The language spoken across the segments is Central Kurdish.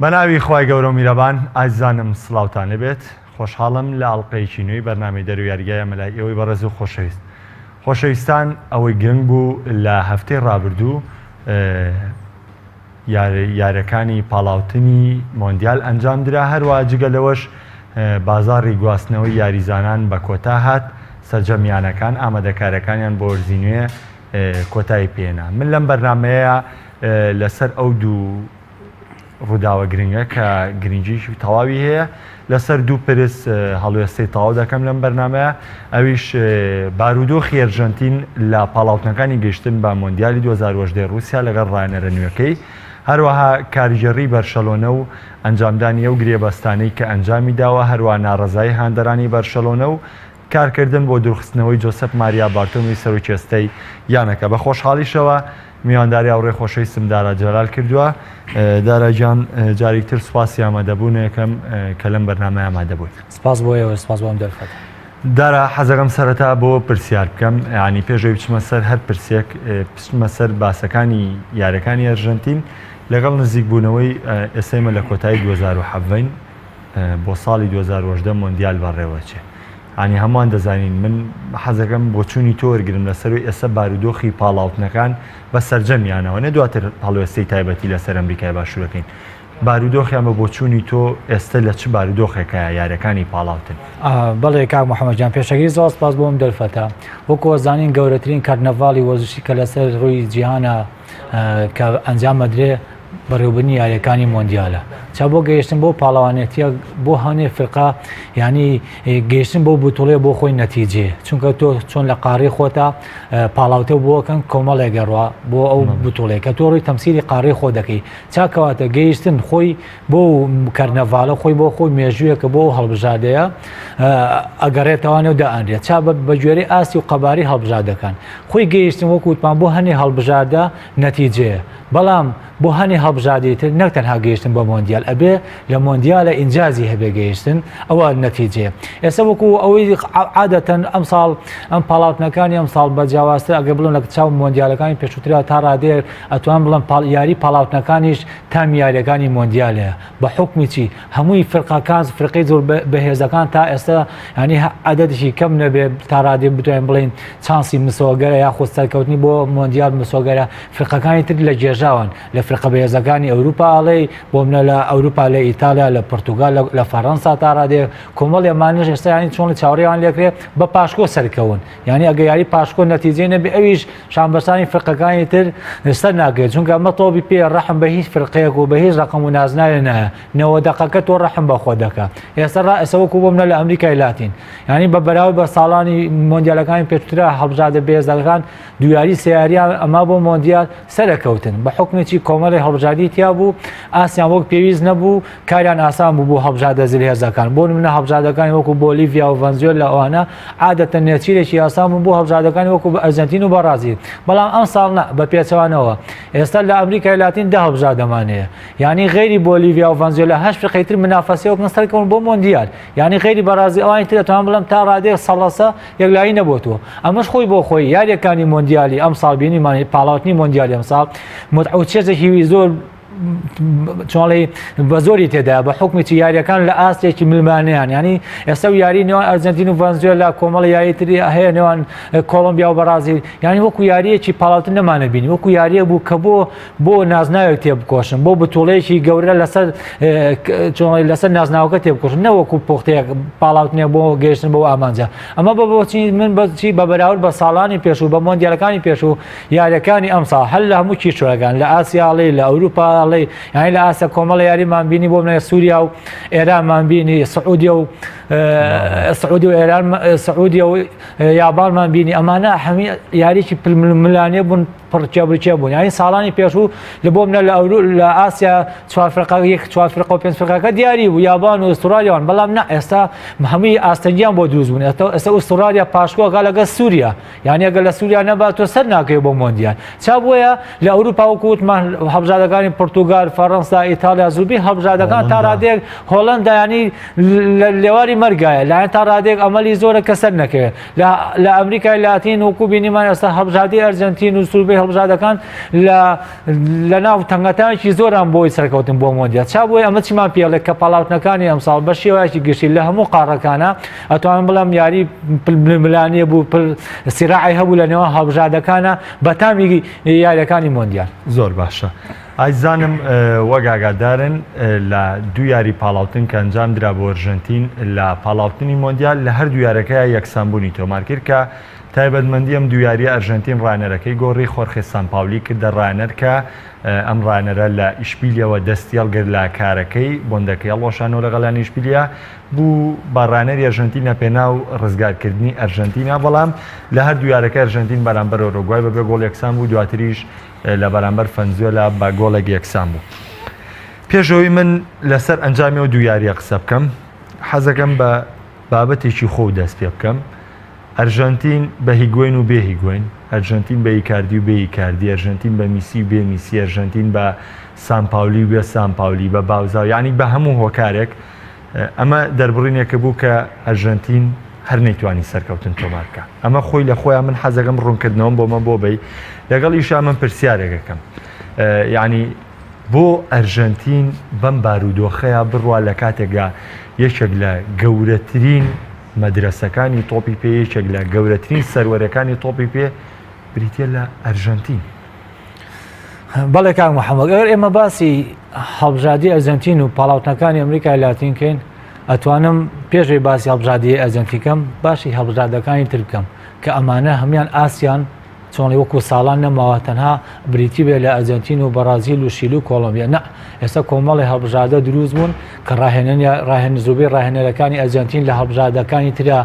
بەناوی خوای گەورە و میرەبان ئازیزانم سڵاوتان لەبێت خۆشحاڵم لە ئەڵلقەیەکی نوێی بەرنامەی دەرو یاریگایە مەلای ئێوەی بەڕێز و خۆشەویستان ئەوەی گرنگ بوو لە هەفتەی ڕابردوو یاریەکانی پاڵاوتنی مۆندیال ئەنجام درا هەروە جگە لەوەش بازاڕی گواستنەوەی یاریزانان بە کۆتا هات سەرجەمیانەکان ئامادەکارەکانیان بۆ وەرزی نوێ کۆتایی پێێنا من لەم بەرنمەیە لەسەر ئەو دوو ڕووداوە گرنگە کە گرنگیشی تەواوی هەیە لەسەر دوو پرس هەڵوێستەی تەواو دەکەم لەم بەرنمەیە ئەویش بارودۆخی ئەرژەنتین لە پاڵاوتنەکانی گەیشتن بە مۆندیالی 2018 رووسیا لەگەڵ ڕایەنەرە نوێەکەی هەروەها کاریگەڕی بەرشەلۆنە و ئەنجامدانی ئەو گرێبەستانەی کە ئەنجامی داوە هەروە ناڕەزایی هاندەرانی بەرشەلۆنە و کارکردن بۆ دوورخستنەوەی جۆسەف ماریا بارتۆمی سەرۆکێستەی یانەکە بە خۆشحاڵیشەوە میوانداری ئەوڕێ خۆشەویستم دارا جەلال کردووە. داراجان جاری تر سوپاسی ئامادەبوون یەکەم کە لەم بەرنامە ئامادەبوویت. سپاس بۆ ئێوە، سپاس بۆم دەرفەت. دارا حەزەکەم سەرەتا بۆ پرسیار بکەم، ینی پێشەوەی بچمە سەر هەر پرسێک بچمە سەر باسەکانی یاریەکانی ئەرژەنتین لەگەڵ نزیک بوونەوەی ئێسێمە لە کۆتایی 2007 بۆ ساڵی 2010 مۆندیال بەڕێوەچێ. ینی هەمووان دەزانین من حەزەکەم بۆ چوونی تۆ وەرگرم لەسەروی ئێستا بارودۆخی پاڵاوتنەکان بە سەرجەمیانەوە نە دواتر هەڵوێستەی تایبەتی لەسەر ئەمریکای باشوورەکەین. بارودۆخیان بە بۆ چوونی تۆ ئێستا لە چ بارودۆخێکە یاریەکانی پاڵاوتن؟ بەڵێ کاک محەممەدجان پێشەگیری زۆر سپاس بۆم دەرفەتە. وەکو زانین گەورەترین کارنەڤاڵی وەرزشی کە لەسەر ڕووی جیهانە کە ئەنجامەدرێ بەڕێوەبردنی یاریەکانی مۆندیالە. چا بۆ گەیشتن بۆ پاڵەوانێتیە بۆ هەنێ فرقا ینی گەیشتن بۆ بوتوڵێ بۆ خۆی نەتیجێ، چونکە تۆ چۆن لە قاڕی خۆتە پاڵاوتە بۆکەن کۆمەڵێگەڕوە بۆ ئەو بوتوڵێک کە تۆ ڕووی تەمسیلی قاڕی خۆ دەکەی. چاکەواتە گەیشتن خۆی بۆ کەرنەڤالە خۆی بۆ خۆی مێژوویەکە بۆ هەڵبژاردەیە ئەگەڕێتەوانێ و دائەنرێت چا بە گوێرەی ئاستی و قەباری هەڵبژاردەکان خۆی گەیشتن وەکووتمان بۆ هەنێ هەڵبژاردە نەتیجەیە، بەڵام بۆ هەنێ هەڵبژاردێتتر نەک تەنها گەیشتن بە مۆندیال ئەبێ لە مۆندیالە ئینجازی هەبێ گەیشتن ئەوە نەتیجەیە. ئێستا وەکو ئەوەی عادەتەن ئەم ساڵ ئەم پاڵاوتنەکانی ئەم ساڵ بە جیاوازتر ئەگە بڵن لە چاو مۆندیالەکانی پێشووترا تا ڕادێر ئەتوان بڵن یاری پاڵاوتنەکانیش تا میاریەکانی مۆندیالەیە بە حکمی چی هەمووی فرقەکان فرقەی زۆر بەهێزەکان تا ئێستا ینی عەدەدێکی کەم نەبێ تا ڕادێ بتوانین بڵین چانسی مسۆگەرە یاخود سەرکەوتنی بۆ مۆندیال مسۆگەرە فرقەکانی تر لە جێژاون لە فرقە بەهێزەکانی ئەوروپا ئاڵێ بۆ منە لە ئەوروپا لە ئیتالیا لە پۆرتوگال لە فەڕەنسا تا ڕادێ کۆمەڵی ئەمانش ئێستا ینی چۆن لە چاوەڕێیان لێکرێ بە پاشکۆ سەرکەون، ینی ئەگە یاری پاشکۆ نەتیجەی نەبێ ئەویش شانبەرسانی فرقەکانی تر سەر ناکرێت، چونکە ئەمە تۆبی پێ ڕەحم بە هیچ فرقەیەک و بە هیچ ڕقم و نازناوێ نایە 90 دقەکە تۆ ڕەحم بە خۆ دەکە. ئێستا وەکو بۆ منە لە ئەمریکای لاتین ینی بە بەراورد بە ساڵانی مۆندیالەکانی پێشترا هەڵبژاردە بێزەکان دویاری سیاریان ئەما بۆ مۆندیال سەرەکەوتن بە حکمێکی کۆمەڵی هەڵبژاردی تیا بوو ئاسیان وەک پێویست نەبوو کاریان ئاسان بوو بۆ هەڵبژاردە زلهێزەکان بۆ منە هەڵبژاردەکانی وەکو بۆلیڤیا و ڤەنزوێلا لە ئەوانە عادەتەن نێچیرێکی ئاسان بوو بۆ هەڵبژاردەکانی وەکو ئەرجەنتین و بەرازیل، بەڵام ئەم ساڵ بە پێچەوانەوە ئێستا لە ئەمریکای لاتین ده هەڵبژاردەمانەیە ینی غێری بۆلیڤیا و ڤەنزوێلا هەش فرقەیتر منافەسەیە وەک سەرکەون بۆ مۆندیال ینی غێری بەرازیل ئەوانی تر ئەتوان بڵێم تا ڕادێ سەڵەسە یەکلایی نەبووتەوە. ئەمەش خۆی بۆ خۆی یاریەکانی مۆندیالی ئەم ساڵ بینیمانی پاڵاوتنی مۆندیالی ئەم ساڵ متعە و چێزێکی زۆر چۆڵی بە زۆری تێدا بە حکومێکی یاریەکان لە ئاستێکی ملمانیان ینی ئێستا و یاری نێوان ئەرجەنتین و ڤەنزوێلا کۆمەڵی یاریتری هەیە نێوان کۆڵۆمبیا و بەرازیل ینی وەکو یاریەکی پاڵاوتن نەمانە بینی وەکو یاریە بوو کە بۆ نازناوێک تێبکۆشن بۆ بتوڵەیەکی گەورە لەسەر نازناوەکە تێبکۆشن نەوەکو پوختەیە پاڵاوتنێ بۆ گەیشتن بۆ ئامانجا. ئەمە بۆچی من بەچی بە بەراورد بە ساڵانی پێشوو بە مۆندیالەکانی پێشوو یاریەکانی ئەم ساڵ هەر لە هەموو کیشوەکان لە ئاسیاڵی لە ئەوروپا ینی لە ئاسیا کۆمەڵی یاریمان بینی بۆ منە سووریا و ئێرانمان بینی سعودیا و سعودیا و یابانمان بینی ئەمانە هەمی یاریی ملانێ بوون پڕچێ بوون ینی ساڵانی پێشوو لە بۆ منە لە ئاسیا چوار فرقە و پێنج فرقەکە دیاری بوو یابان و ئوسترالیاوان، بەڵام نە ئێستا هەمووی ئاستەنگیان بۆ دروست بوون. ئێستا ئوسترالیا پاشکۆکە لەگە سووریا ینی ئەگە لە سووریا نەبات تۆ سەر ناکەوێت بۆ مۆندیال. چا بۆیە لە ئەوروپا وەکووتمان هەڵبژاردەکانی پۆرتوگال فەڕەنسا ئیتالیا زوبی هەڵبژاردەکان تا ڕادێک هۆڵەندا ینی لە لێواری مەرگایە لایەن تا ڕادێک ئەمەلی زۆرە کە سەر نەکەوێت. لە ئەمریکای لاتین وەکو بینیمان ئێستا هەڵبژاردی ئەرجەنتین و سووربی هەڵبژاردەکان لە ناو تەنگەتانێکی زۆران بۆی سەرکەوتن بۆ مۆندیال چا بۆی ئەمە چیمان پێڵێت کە پاڵاوتنەکانی ئەمساڵ بە شێوەیەکی گشتی لە هەموو قاڕەکانە ئەتوانم بڵم یاری ملانیە بوو سیراعی هەبوو لە نێوان هەڵبژاردەکانە بەتامی یاریەکانی مۆندیال. زۆر باشە. ئایزانم وەک ئاگادارن لە دوو یاری پاڵاوتن کە ئەنجام درا بۆ ئەرژەنتین لە پاڵاوتنی مۆندیال لە هەردوو یارەکەی یەکسانبوونی تۆمار کرد کە تایبەتمەندی ئەم دوو یاریە ئەرژەنتین ڕانەرەکەی گۆڕی خۆرخێ سانپاولی کردە ڕانەر کە ئەم ڕانەرە لە ئیشپیلیەوە دەستی هەڵگرت لە کارەکەی بۆندەکەی هەڵۆشانەوە لەگەڵانی ئیشپیلیا بوو بە ڕانەری ئەرژەنتینە پێناو ڕزگارکردنی ئەرژەنتینا بەڵام لە هەردوو یارەکە ئەرژەنتین بەرامبەر ئۆروگوای بەبێ گۆڵ یەکسان بوو دواتریش لە بەرامبەر فەنزوێلا بە گۆڵێک یەکسان بوو. پێشەوەی من لەسەر ئەنجامی و دوو یاریە قسە بکەم حەزەکەم بە بابەتێکی خۆ دەست پێ بکەم. ئەرژەنتین بە هیگوین و بێ هیگوین، ئەرژەنتین بە ئیکاردی و بێ ئیکاردی، ئەرژەنتین بە میسی و بێ میسی، ئەرژەنتین بە سانپاولی و بێ سانپاولی، بە باوزاو، یعنی بە هەموو هۆکارێک. ئەمە دەربڕینێکە بوو کە ئەرژەنتین هەر نەیتوانی سەرکەوتن تۆمارکە. ئەمە خۆی لە خۆیان من حەزەکەم ڕوونکردنەوەم بۆمە بۆ بەی لەگەڵ ئیشا من پرسیارێکەکەم، یعنی بۆ ئەرژەنتین بەم بارودۆخەیە بڕوا لە کاتێکدا یەکێک لە گەورەترین مەدرسەکانی تۆپی پێ، یەکێک لە گەورەترین سەروەرەکانی تۆپی پێ بریتە لە ئەرژەنتین. بەڵێ کاک محەممەد، ئەگەر ئێمە باسی هەڵبژاردی ئەرژەنتین و پاڵاوتنەکانی ئەمریکای لاتینکەین ئەتوانم پێشوی باسی هەڵبژاردی ئەرژەنتینکەم باشی هەڵبژاردەکانی تر بکەم کە ئەمانە هەمان ئاسیان چۆنی وەکو ساڵان نەماوە تەنها بریتی بێ لە ئەرجەنتین و بەرازیل و شیل و کۆلۆمبیا، نە ئێستا کۆمەڵی هەڵبژاردە دروست بوون کە زوبەی ڕاهێنەرەکانی ئەرجەنتین لە هەڵبژاردەکانی ترا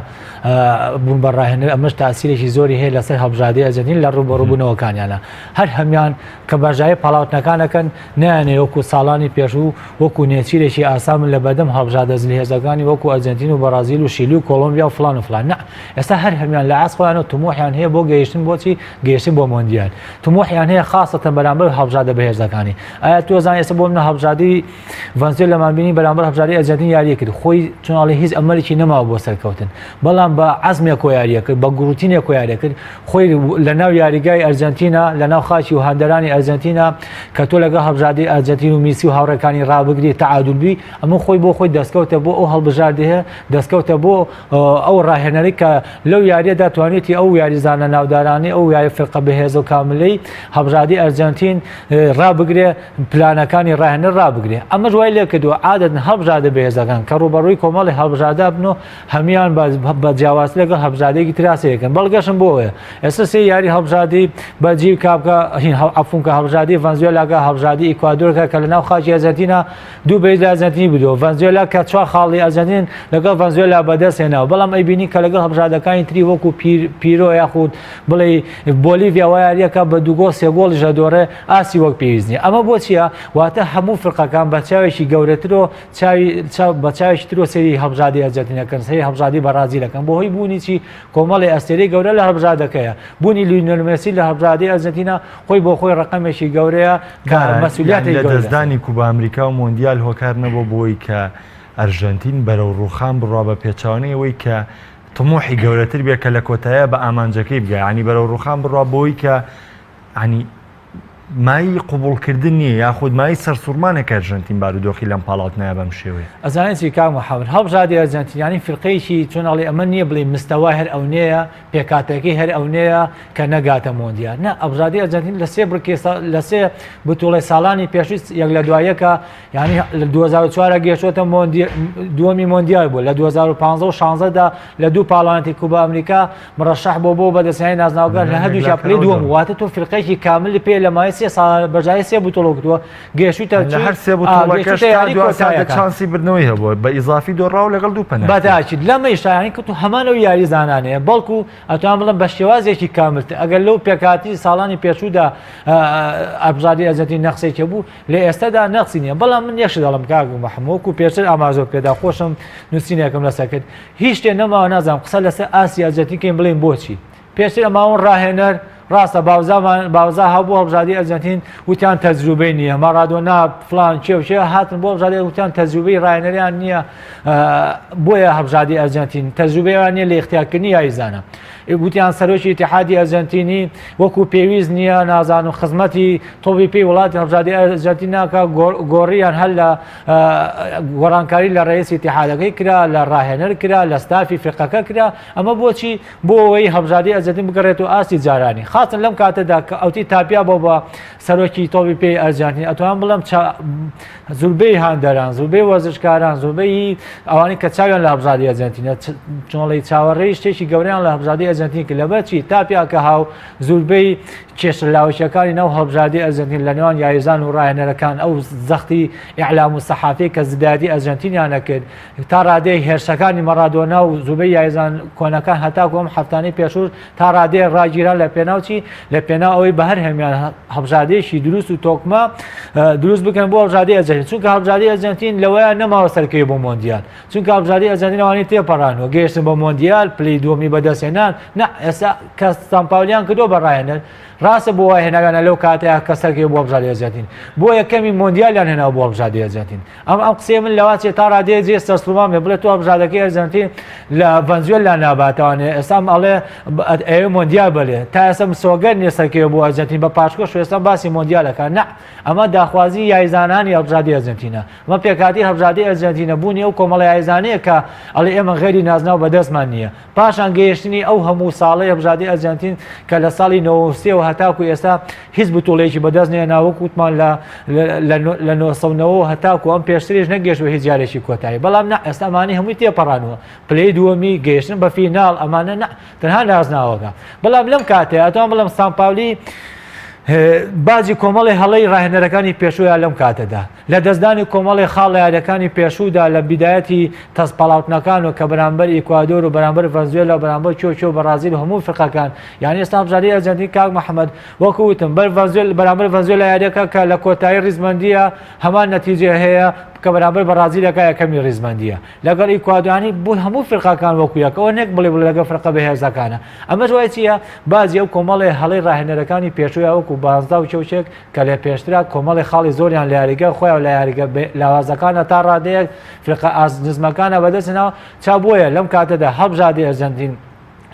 بوون بە ڕاهێنەر، ئەمەش تاسیرێکی زۆری هەیە لەسەر هەڵبژاردی ئەرجەنتین لە ڕوبەڕووبوونەوەکانیانە. هەر هەمان کە بەژایە پاڵاوتنەکانەکەن نیانێ وەکو ساڵانی پێشوو وەکو نێچیرێکی ئاسا من لە بەردەم هەڵبژاردە جلهێزەکانی وەکو ئەرجەنتین و بەرازیل و شیل و کۆلۆمبیا و فلان و فلان، نە ئێستا هەر هەمان لە عاسقیانەوە تمۆحیان هەیە بۆ گەیشتن بۆچی گەیشتن بۆ مۆندیال، تمۆحیان هەیە خاستەن بەرامبەر هەڵبژاردە بەهێزەکانی. ئایا تۆزان ئێستا بۆ منە هەڵبژاردی ڤەنزوێلا بینی بەرامبەر هەڵبژاردی ئەرجەنتین یاریە کرد، خۆی چۆناڵی هیچ ئەمەلێکی نەماوە بۆ سەرکەوتن، بەڵام بە عەزمێک یاریە کرد، بە گروتینێک یاریە کرد، خۆی لە ناو یاریگای ئەرجەنتینە لە ناو خاچی و هەندەرانی ئەرجەنتینە کە تۆ لەگەڵ هەڵبژاردی ئەرجەنتین و میسی و هاوڕێکانی ڕابگری تەعادولبی، ئەمە خۆی بۆ خۆی دەستکەوتە بۆ ئەو هەڵبژاردی هەیە، دەستکەوتە بۆ ئەو ڕاهێنەری کە لەو یاریەدا توانێتی ئەو یاریزانە ناودارانی ئەو یاری فێرقە بەهێز و کاملەی هەڵبژاردی ئەرجەنتین ڕابگرێ، پلانەکانی ڕاهێنەر ڕابگرێ. ئەمە دوای لێ کردووە عادەتەن هەڵبژاردە بەهێزەکان کە ڕوبەڕووی کۆمەڵی هەڵبژاردە بن و هەمیان بە جیاواز لەگەڵ هەڵبژاردەیەکی تراسەیەکەن. بەڵگەشم بۆیە ئێستا سێ یاری هەڵبژاردی بەلجیک کابکە عەفوونکە هەڵبژاردی ڤەنزوێلاگە هەڵبژاردی ئیکوادۆرکە کە لە ناو خاچی ئەرجەنتینە دوو بەیز لە ئەرجەنتینی بدەوە، ڤەنزوێلا کە چوار خاڵی ئەرجەنتین لەگەڵ ڤەنزوێلا بەدەست هێناوە، بەڵام ئەیبینی کە لەگەڵ هەڵبژاردەکانی تری وەکو پیرۆ یاخود بڵێ بۆلیڤیا و یاریەکە بە دوو گۆڵ سێ گۆڵی ژەدۆڕێ ئاسی وەک پێویستنی. ئەمە بۆ چییە؟ واتە هەموو فرقەکان بە چاوێکی گەورەترۆ بە چاوێکی ترۆ سەری هەڵبژاردی ئەرجەنتینەکەن، سەری هەڵبژاردی بەرازیلەکەن، بۆ هۆی بوونی چی کۆمەڵی ئەستێرەی گەورە لە هەڵبژاردەکەیە، بوونی لیۆنێل مێسی لە هەڵبژاردی ئەرجەنتینە خۆی بۆ خۆی ڕقەمێکی گەورەیە کە مەسئولیەتی لە دەستدانی کوبا ئەمریکا و مۆندیال هۆکار نەبوو بۆی کە ئەرژەنتین بەرەو ڕووخان بڕوا بە پێچاوانەیەوەی کە تمۆحی گەورەتر بێ کە لە کۆتایە بە ئامانجەکەی بگە، ینی بەرەو ڕووخان بڕوا بۆی کە ینی مای قوبوڵکردن نییە یاخود مای سەرسوورمانێک ئەرژەنتین بارودۆخی لەم پاڵاوتنایە بەم شێوەیە. ئەزانێتی کاک محەممەد هەڵبژاردی ئەرجەنتین ینی فرقەیەکی چۆناڵی ئەمە نییە بڵێ مستەوای هەر ئەو نەیە، پێکاتێکی هەر ئەو نەیە کە نەگاتە مۆندیال، نە هەڵبژاردی ئەرجەنتین لە سێ بڕکێ لە سێ بتوڵی ساڵانی پێشویست یەک لە دوایەکە، ینی لە 2004 گەیشتوتە دووەمی مۆندیال بوو، لە 2015 و 16دا لە دوو پاڵانەتی کوبا ئەمریکا مڕەشەح بۆ بەدەستهێنانی نازناوگار لە هەردووشیان پلەی دووەم، واتە تۆ فرقەیەکی کاملی پێ لە مای سێ ساڵ بەجای سێ بوتۆڵ کردووە گەیشتوتە هەر سێ بوتۆڵەکەش تا دواسادە چانسی بردنەوەی هەبووە بە ئیزافی دۆڕاو لەگەڵ دوو پەنە بەتاکید لەمەی شایانی کە تو هەمان ئەو یاری زانانەیە، بەڵکو ئەتوان بڵم بە شێوازێکی کاملتر ئەگەر لەو پێکاتی ساڵانی پێشوودا هەڵبژاردی ئەرجەنتین نەخسێکی بوو لە ئێستادا نەخسی نییە. بەڵام من یەکش دەڵم کاک محەممەد وەکو پێشتر ئاماژۆ پێدا خۆشم نووسینێکم لەسەر کرد، هیچ شتێ نەماوە نازانم قسە لەسەر ئاسی ئەرجەنتین بڵێن بۆچی پێشتر ئەماون ڕاهێنەر ڕاستە باوزا هەبوو هەڵبژاردی ئەرجەنتین وتیان تەجروبەی نییە مارادۆنا فلان کێوچێ هاتن بۆ هەڵبژاردی وتیان تەجروبەی ڕاهێنەریان نییە بۆیە هەڵبژاردی ئەرجەنتین تەجروبەیان نییە لە اختیارکردنی یاریزانە وتیان سەرۆکی ئیتیحادی ئەرجەنتینی وەکو پێویست نییە نازان و خزمەتی تۆپی پێی وڵاتی هەڵبژاردی ئەرجەنتین ناکە گۆڕیان هەر لە گۆڕانکاری لە ڕئیس ئیتیحادەکەی کرا لە ڕاهێنەر کرا لە ستافی فقەکە کرا ئەمە بۆچی بۆ ئەوەی هەڵبژاردی ئەرجەنتین بگەڕێتەوە ئاستی جارانی خاصن لەم کاتەدا کە ئەوتی تاپیا بۆ بە سەرۆکی تۆپی پێی ئەرجەنتین ئەتوان بڵم زوربەی هاندەران زوربەی وەرزشکاران زوربەی ئەوانی کە چاویان لە هەڵبژاردی ئەرجەنتینە چۆڵی چاوەڕێی شتێکی گەورەیان لە هەڵبژاردی ئەرجەنتین کرد لەبەرچی تاپیا کە هاو زوربەی کێشە لاوەشەکانی ناو هەڵبژاردی ئەرجەنتین لە نێوان یاریزان و ڕاهێنەرەکان ئەو زەختی ئیعلام و سەحافی کە زیادی ئەرجەنتینیان نەکرد تا ڕادەی هێرشەکانی مەرادۆنا و زوربەی یاریزان کۆنەکان هەتاکو ئەم هەفتانەی پێشوو تا ڕادەیە ڕاگیران لە پێناوچی لە پێناو ئەوەی بە هەر هەمیان هەڵبژاردەیەکی دروست و تۆکمە دروست بکەن بۆ هەڵبژاردی ئەرجەنتین چونکە هەڵبژاردی ئەرجەنتین لەوەیە نەماوە سەرکەوی بۆ مۆندیال چونکە هەڵبژاردی ئەرجەنتین ئەوانەی تێپەڕانەوە گەیشتن بە مۆندیال پلەی دووەمی بەدەستهێنان نە ئێستا کە سامپاولیان کردۆ بە ڕاهێنەر ڕاستە بۆ وای هێناگانە لەو کاتەیە کە سەرکەوی بۆ هەڵبژاردی ئەرجەنتین بۆ یەکەمی مۆندیالیان هێناوە بۆ هەڵبژاردی ئەرجەنتین ئەم قسەی من لەواتێ تا ڕادەیە جێ سەرسوڵمامێ بڵێت تۆ هەڵبژاردەکەی ئەرجەنتین لە ڤەنزوێلا ناباتەوانێ ئێستا ئەڵێ ئەوێ مۆندیال بڵێ تا ئێستا سۆگەر نیە سەرکەوی بۆ ئەرجەنتین بە پاشکۆش ئێستا باسی مۆندیالەکە نە ئەمە داخوازی یاریزانانی هەڵبژاردی ئەرجەنتینە ئەمە پێکاتی هەڵبژاردی ئەرجەنتینە بوونی ئەو کۆمەڵی یاریزانەیە کە ئەڵێ ئێمە غێری نازناو بەدەستمان نییە پاشان گەیشتنی ئەو هەموو ساڵەی هەڵبژاردی ئەرجەنتین کە لە ساڵی 93 و هەتاکو ئێستا هیچ بتوڵێکی بەدەست نێنا وەکوتمان لە 1990 هەتاکو ئەم پێشتریش نەگەشتوە هیچ جارێکی کۆتایی بەڵام نە ئێستا ئەمانی هەمووی تێپەڕانەوە پلەی دووەمی گەیشتن بە فیناڵ ئەمانە نە تەنها نازناوەکە بەڵام لەم کاتەیە ئەتوان بڵێم سامپاولی باجی کۆمەڵی هەڵەی ڕاهێنەرەکانی پێشوویان لەم کاتەدا لە دەستدانی کۆمەڵی خاڵ یاریەکانی پێشوودا لە بیدایەتی تەسپەڵاوتنەکان و کە بەرامبەر ئیکوادۆر و بەرامبەر ڤەنزوێلا و بەرامبەر چۆ بەرازیل و هەموو فقەکان یعنی ئێستا هەڵبژاردی ئەرجەنتین کاک محەممەد وەکو وتم بەرامبەر ڤەنزوێلا یاریەکە کە لە کۆتایی ڕیزمەندیە هەمان نەتیجە هەیە کە بەرامبەر بەرازیلەکە یەکەمی ڕیزمەندیە لەگەڵ ئیکوادۆرانی بۆ هەموو فرقەکان وەکو یەکەوە نێک بڵێ لەگەڵ فرقە بەهێزەکانە ئەمە دوای چییە بازی ئەو کۆمەڵی هەڵەی ڕاهێنەرەکانی پێشووی وەکو بازدا و چەوچێک کە لە پێشترا کۆمەڵی خاڵی زۆریان لە یاریگە خۆیان لە یاریگە لاوازەکانە تا ڕادەیەک فرقە ئازنزمەکانە بەدەستنەوە چا بۆیە لەم کاتەدا هەڵبژاردی ئەرجەنتین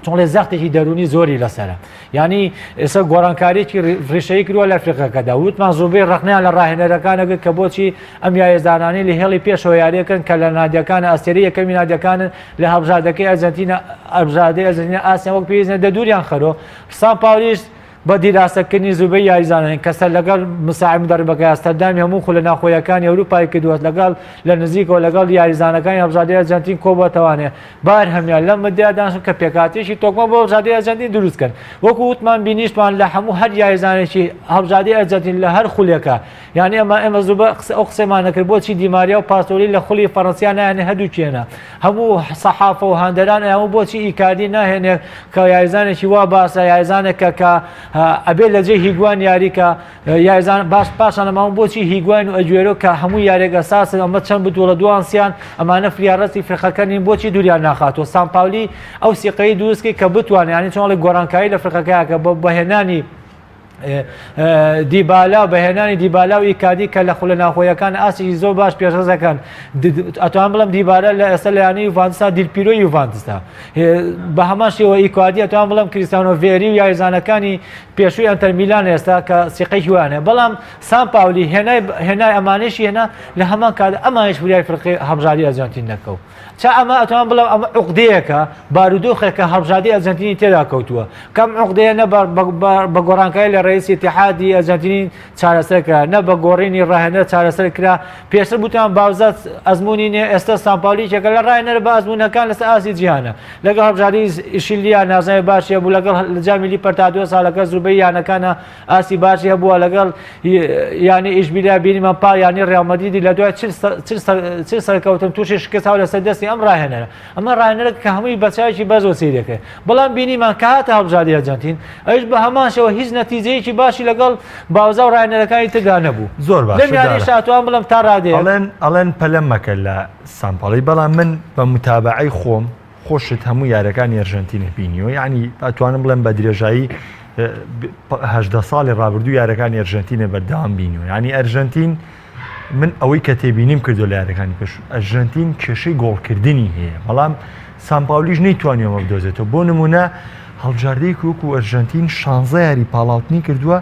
چۆن لێ زەختێکی دەرونی زۆری لەسرە ینی ئێستا گۆڕانکاریی ڕیشەی کردووە لە فریقەکەدا وتمان زۆربەی ڕخنیان لە ڕاهێنەرەکانەگەت کە بۆچی ئەم یاریزانانی لە هێڵی پێشەوە یاریەکەن کە لە نادیەکانە ئەستێری یەکەمی نادیەکانن لە هەڵبژاردەکەی ئەرجەنتینە هەڵبژاردەی ئەرجەنتینە ئاسیا وەک پێویستە دەدوریان خەرۆ سامپاولیش بە دیراسەکردنی زوبەی یاریزانانی کەسە لەگەڵ مساعد مدربەکە ئەستەردامی هەموو خولە ناخۆیەکانی ئەوروپای کردووە لەگەڵ لە نزیکەوە لەگەڵ یاریزانەکانی هەڵبژاردی ئەرجەنتین کۆبەتەوانێ بار هەمیان لەم مدیادان کە پێکاتێکی تۆکمە بۆ هەڵبژاردی ئەرجەنتین دروستکەن وەکو وتمان بینیشتمان لە هەموو هەر یاریزانێکی هەڵبژاردی ئەرجەنتین لە هەر خولێکە یعنی ئێمە زوبە ئەو قسەمان نەکرد بۆچی دیماریا و پاسۆلی لە خولی فەڕەنسیا نایەنێ هەردوو کێنە هەموو سەحافە و هاندەران هەموو بۆچی ئیکاردی ناهێنێ کە یاریزانێکی وا باسە یاریزانێکە کە ئەبێ لە جێ هیگوان یاریکە یاریزان باش پاشان ئەماون بۆچی هیگوان و ئەگوێرە کە هەموو یارێکە ساسن ئەمە چەند بتوڵە دوانسییان ئەمانە فریارەتی فرقەکەنین بۆچی دووریان ناخاتەوە سامپاولی ئەو سیقەی دروستکەی کە بتوانێت ینی چۆنڵی گۆڕانکاری لە فرقەکەیە کە بەهێنانی دیبالا بەهێنانی دیبالا و ئیکادی کە لە خولە ناخۆیەکان ئاسیی زۆر باش پێشەزەکەن ئەتوان بڵم دیبارە لە ئێستا لەیانی یوڤانتسا دیلپیرۆی یوڤانتستا بە هەمان شێوە ئیکادی ئەتوان بڵم کریستیانۆ ڤێری و یاریزانەکانی پێشووی ئەنتەر میلان ئێستا کە سیقەی وانێ بەڵام سامپاولی هێنای ئەمانشی هێنا لە هەمان کات ئەمانش وریای فرقی هەڵبژاردی ئەرجەنتین نەکەوت چا ئەمە ئەتوان بڵم ئەمە عوقدەیەکە بارودۆخێکە هەڵبژاردی ئەرجەنتینی تێدا کەوتووە کەم عوقدەیە نە بە گۆڕانکاری لە ڕئیس ئیتیحادی ئەرجەنتینی چارەسەر کرا نە بە گۆڕینی ڕاهێنەر چارەسەر کرا پێشتر بوتیان باوزات ئەزمموی نێ ئێستا سامپاولیچێکە لە ڕاهێنەر بە ئەزممونەکان لەسەر ئاسی جیهانە لەگەڵ هەڵبژاردی ئیشیلیا نازانێ باشیە بوو لەگەڵ لە جامی لیپەرتادۆ ساڵەکە زوبەی یانەکانە ئاسی باشی هەبووە لەگەڵ یانی ئیشبیلیا بینیمان پا یانی ڕێڵمەدیدی لە دوای چ سەرکەوتن تووشی شکستاو لەسەر دەستی ئەم ڕاهێنەرە ئەمە ڕاهێنەرە کە هەمووی بەچایکی بەزۆ سیرەکە بەڵام بینیمان کە هاتە هەڵبژاردی ئەرجەنتین ئەوش بە هەمانشەوە هیچ نەتیجەیەکی باشی لەگەڵ باوزا و ڕاهێنەرەکانی تردا نەبوو زۆر باش لەمیانی شاتوان بڵم تا ڕادێ ئەڵێن پەلەم مەکە لە سامپاڵی بەڵام من بە متابعەی خۆم خۆشت هەموو یارەکانی ئەرژەنتینە بینیوە یعنی ئەتوانم بڵێم بە درێژایی هەژدە ساڵی ڕابردوو یارەکانی ئەرژەنتینە بەردەوام بینیوە ینی ئەرژەنتین من ئەوەی کە تێبینیم کردو لە یارەکانی پێش ئەرژەنتین کێشەی گۆڵکردنی هەیە بەڵام سامپاولیش نەیتوانیەوە بدۆزێتەوە بۆ نمونە هەڵبژاردەیەکی وەکو ئەرژەنتین 16 یاری پاڵاوتنی کردووە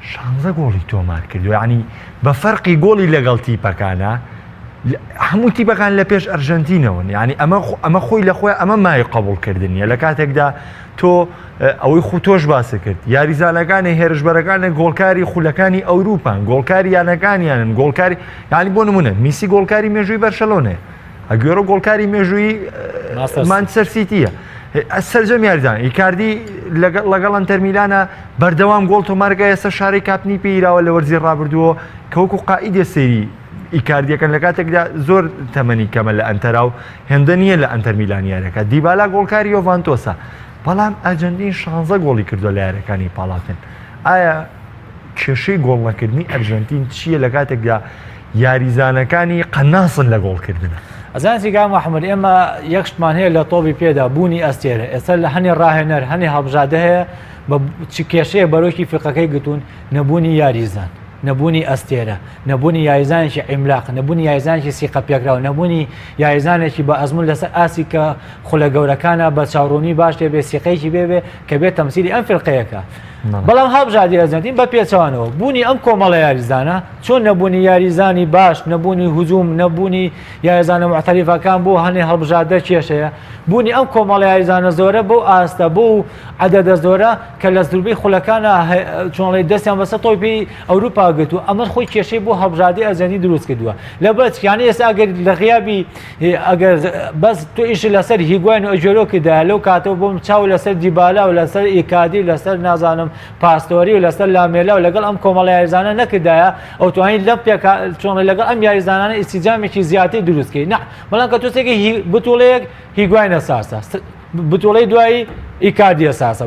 16 گۆڵی تۆمار کردووە ینی بە فەرقی گۆڵی لەگەڵ تیپەکانە هەموو تیپەکان لە پێش ئەرژەنتینەوەن ینی ئەمە خۆی لە خۆی ئەمە مای قبولکردنیە لە کاتێکدا تۆ ئەوەی خو تۆش باسە کرد یاریزانەکانی هێرشبەرەکانە گۆڵکاری خولەکانی ئەوروپان گۆڵکاری یانەکانیانن گۆڵکاری ینی بۆ نمونە میسی گۆڵکاری مێژووی بەرشەلۆنێ ئەگوێرە گۆڵکاری مێژووی مانچستەر سیتیە سەرجەم یاریزان ئیکاردی لەگەڵ ئەنتەر میلانە بەردەوام گۆڵ تۆمارگای ئێستا شارەی کاپنی پێیراوە لە وەرزی ڕابردووە کە وەکو قائیدە سێری ئیکاردیەکەن لە کاتێکدا زۆر تەمەنی کەمە لە ئەنتەرا و هێندە نییە لە ئەنتەر میلانیارەکە دیبالا گۆڵکاری یۆڤانتۆسە بەڵام ئەرجەنتین 16 گۆڵی کردو لە یارەکانی پاڵاتن ئایا کێشەی گۆڵنەکردنی ئەرژەنتین چییە لە کاتێکدا یاریزانەکانی قەناسن لە گۆڵکردنە ئەزانسی گام محمد ئێمە یەکشتمان هەیە لە تۆبی پێدا بوونی ئەستێرە ئێستا لە هەنێ ڕاهێنەر هەنێ هەڵبژادە هەیە بە چ کێشەیە بەرۆکی فقەکەی گتون نەبوونی یاریزان نەبوونی ئەستێرە نەبوونی یاریزانێکی عیملاق نەبوونی یاریزانێکی سیقە پێکراوە نەبوونی یاریزانێکی بە ئەزمون لەسەر ئاسی کە خولە گەورەکانە بە چاوڕوونی باش بێ سیقەیەکی بێ کە بێت تەمسیلی ئەم فیلقەیەەکە بەڵام هەڵبژاردی ئەرجەنتین بە پێچەوانەوە بوونی ئەم کۆمەڵە یاریزانە چۆن نەبوونی یاریزانی باش نەبوونی هجووم نەبوونی یاریزانە معتەریفەکان بۆ هەنێ هەڵبژاردە کێشەیە بوونی ئەم کۆمەڵە یاریزانە زۆرە بۆ ئاستە بۆ عەدەدە زۆرە کە لە زروبەی خولەکانە چۆنڵی دەستیان بەسەر تۆپی ئەوروپا گرتو ئەمە خۆی کێشەی بۆ هەڵبژاردی ئەرجەنتین دروست کردووە لەبەر یانە ئێستا ئەگەر لە غیابی ئەگەر بەس تۆ ئیش لەسەر هیگوین و ئەجۆرۆکیدا لەو کاتەوە بۆم چاو لەسەر دیبالا و لەسەر ئیکادی لەسەر نازانم پاستۆری و لەسەر لامێلا و لەگەڵ ئەم کۆمەڵە یاریزانە نەکردایە ئەو توانین لەم چۆن لەگەڵ ئەم یاریزانانە ئیسیجامێکی زیاتر دروستکەی نه بەڵام کە تۆسێکی بتوڵەیەک هیگوینە ساسە بتوڵەی دوایی ئیکاردیە ساسە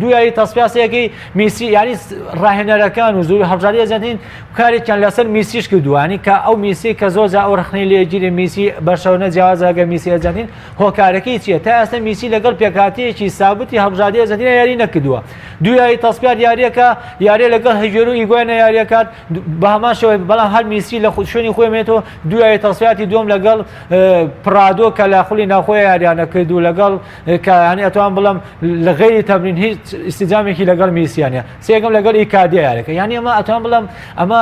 دوایی تەسپیاسەیەکی میسی ینی ڕاهێنەرەکان و زووی هەڵبژاردی ئەرجەنتین کارێکیان لەسەر میسیش کردووانی کە ئەو میسی کە زۆر ئەو ڕخنەی لێگیری میسی بەشەونە جیاوازەگە میسی ئەرجەنتین هۆکارەکەی چییە تا ئێستا میسی لەگەڵ پێکاتەیەکی سابتی هەڵبژاردی ئەرجەنتین یاری نەکردووە دوایی تەسپیات یاریەکە یاری لەگەڵ هەژێر و ئیگوینە یاریەکات بە هەمان شێوەیە بەڵام هەر میسی لە شوێنی خۆی مێتەوە دوایی تەسپیاتی دوم لەگەڵ پرادۆ کە لە خولی ناوخۆی یاریانە کرد و لەگەڵ کە توان بڵم لە غیری تەمرین هیچ ئیسیجامێکی لەگەڵ میسیانە سێگەم لەگەڵ ئیکادیە یارەکە یعنی ئەمە ئەتوان بڵم ئەمە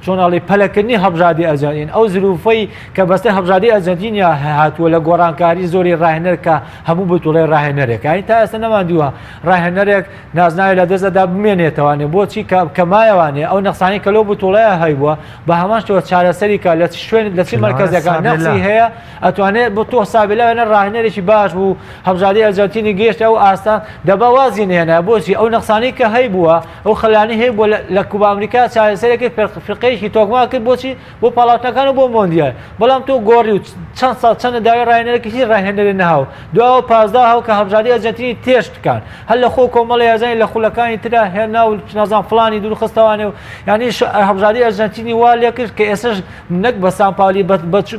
چۆناڵی پەلەکردنی هەڵبژاردی ئەرجەنتین ئەو زروفەی کە بەستە هەڵبژاردی ئەرجەنتینیا هاتووە لە گۆڕانکاری زۆری ڕاهێنەر کە هەموو بتوڵەی ڕاهێنەرێک یعنی تا ئێستا نەماندووە ڕاهێنەرێک نازناوی لە دەستدا بمێنێتەوانێ بۆچی کە مایەوانێ ئەو نەخسانی کە لەو بتوڵەیە هەیبووە بە هەمان شێوە چارەسەری کە لە شوێن لە چی مەرکەزەکان نەخسی هەیە ئەتوانێت بۆ تۆ حسابێنە ڕاهێنەرێکی باش بوو هەڵبژاردی ئەرجەنتینی گەیشتە ئەو ئاستا دەبا وازی نهێنا بۆچی ئەو نەخسانی کە هەیبووە ئەو خەلانی هەیە بۆ لە کوبا ئەمریکا چارەسەرێکی فرقەیەکی تۆکما کرد بۆچی بۆ پاڵاوتنەکان و بۆ مۆندیال بەڵام تۆ گۆڕی و چەند ساڵ چەندە داوای ڕاهێنەرێکی هیچ ڕاهێنەرێ نەهاو دوای پازدا هاو کە هەڵبژاردی ئەرجەنتینی تێشت بکەن هەر لە خۆ کۆمەڵە یاریزانی لە خولەکانی ترا هێنا و نازان فڵانی دوورخستەوانێ و یعنی هەڵبژاردی ئەرجەنتینی وا لێ کرد کە ئێستاش نەک بە سامپاولی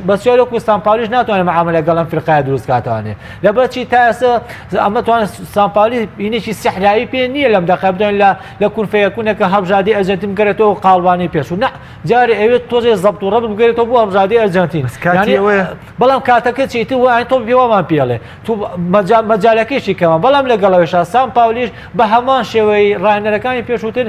بە سوێرۆک و سامپاولیش ناتوانێت مەعاملە لەگەڵ ئەم فرقایە دروست کاتوانێ لەبەرچی تا ئێستا ئەمە توانێت سامپاولی هینێکی سەحراوی پێ نییە لەم دەقە بدەین لە کونفەیەکوونێکە هەڵبژاردی ئەرجەنتین بگەرێتەوە قاڵبانی پێش و نە جارێ ئەوێت تۆزێ زەبط و ڕەبط بگەرێتەوە بۆ هەڵبژاردی ئەرجەنتین بەڵام کاتەکە چیتر وای تۆ پێوەمان پێڵێ تو مەجالەکەیشی کەمە بەڵام لەگەڵەوەشا سامپاولیش بە هەمان شێوەی ڕاهێنەرەکانی پێشووتر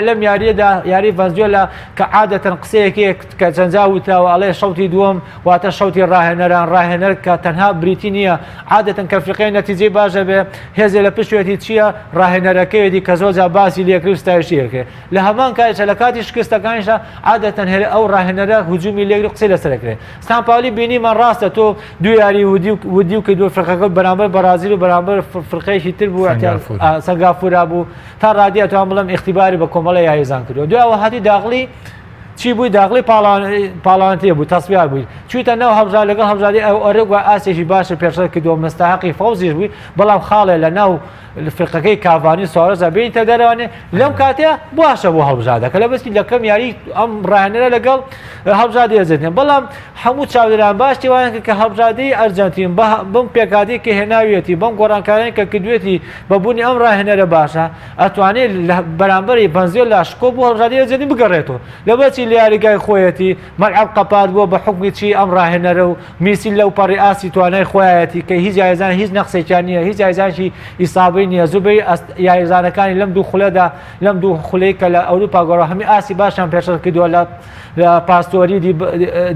لەم یاریەدا یاری ڤەنزوێلا کە عادەتەن قسەیەکی کە چەندجا وتراوە ئەڵێ شەوتی دووەم واتە شەوتی ڕاهێنەر کە تەنها بریتی نییە عادەتەن کە فریقەی نەتیجەی باشە بێ هێزێ لە پشتێتی چییە ڕاهێنەرەکەیەتی کە زۆرجا باسی لێکرد ستایشیەکە لە هەمان کاتێکە لە کاتی شکستەکانیشە عادەتەن هێرە ئەو ڕاهێنەرە هجومی لێکرد قسەی لەسەرەکرێت سامپاولی بینیمان ڕاستە تۆ دوو یاری ودی و کردووە فرقەکە بەرامبەر بەرازیل و بەرامبەر فرقەیەکی تر بوو سەنگافورا بوو تا ڕادیە توان بڵم ئیختیباری بە کۆمەڵە یاریزان کردووە دوایەوە هاتی داغڵی چی بووی داغڵی پاڵاوانتیە بوو تەسبیار بووی چوویتە ناو هەڵبژار لەگەڵ هەڵبژاردی ئەو ئەرێک ئاسێکی باشە پێشەر کردووە مستحقی فەوزیش بووی بەڵام خاڵێ لە ناو فرقەکەی کاڤانی سوارەزە بێتە دەرەوانێ لەم کاتەیە باشە بۆ هەڵبژاردەکە لە بەستی لەکەم یاری ئەم ڕاهێنەرە لەگەڵ هەڵبژاردی ئەرجەنتین بەڵام هەموو چاودێران باشی وایە کە هەڵبژاردی ئەرجەنتین بەم پێکاتی کە هێناویەتی بەم گۆڕانکارانی کە کردوێتی بەبوونی ئەم ڕاهێنەرە باشە ئەتوانێت بەرامبەری ڤەنزوێلا شکۆ بۆ هەڵبژاردی ئەرجەنتین بگەڕێتەوە لەبەرچی لە یاریگای خۆیەتی مەلعەب قەپات بووە بە حکمی چی ئەم ڕاهێنەرە و میسی لەو پەڕی ئاسی توانای خۆیەتی کە هیچ یاریزان هیچ نەخسێکیان نییە هیچ یاریزانشی ئیسابەی نییە زوبەی یاریزانەکانی لەم دوو خولەدا لەم دوو خولەی کە لە ئەوروپا گۆڕا هەمی ئاسی باشیان پێشەر کردووە لە پاستۆری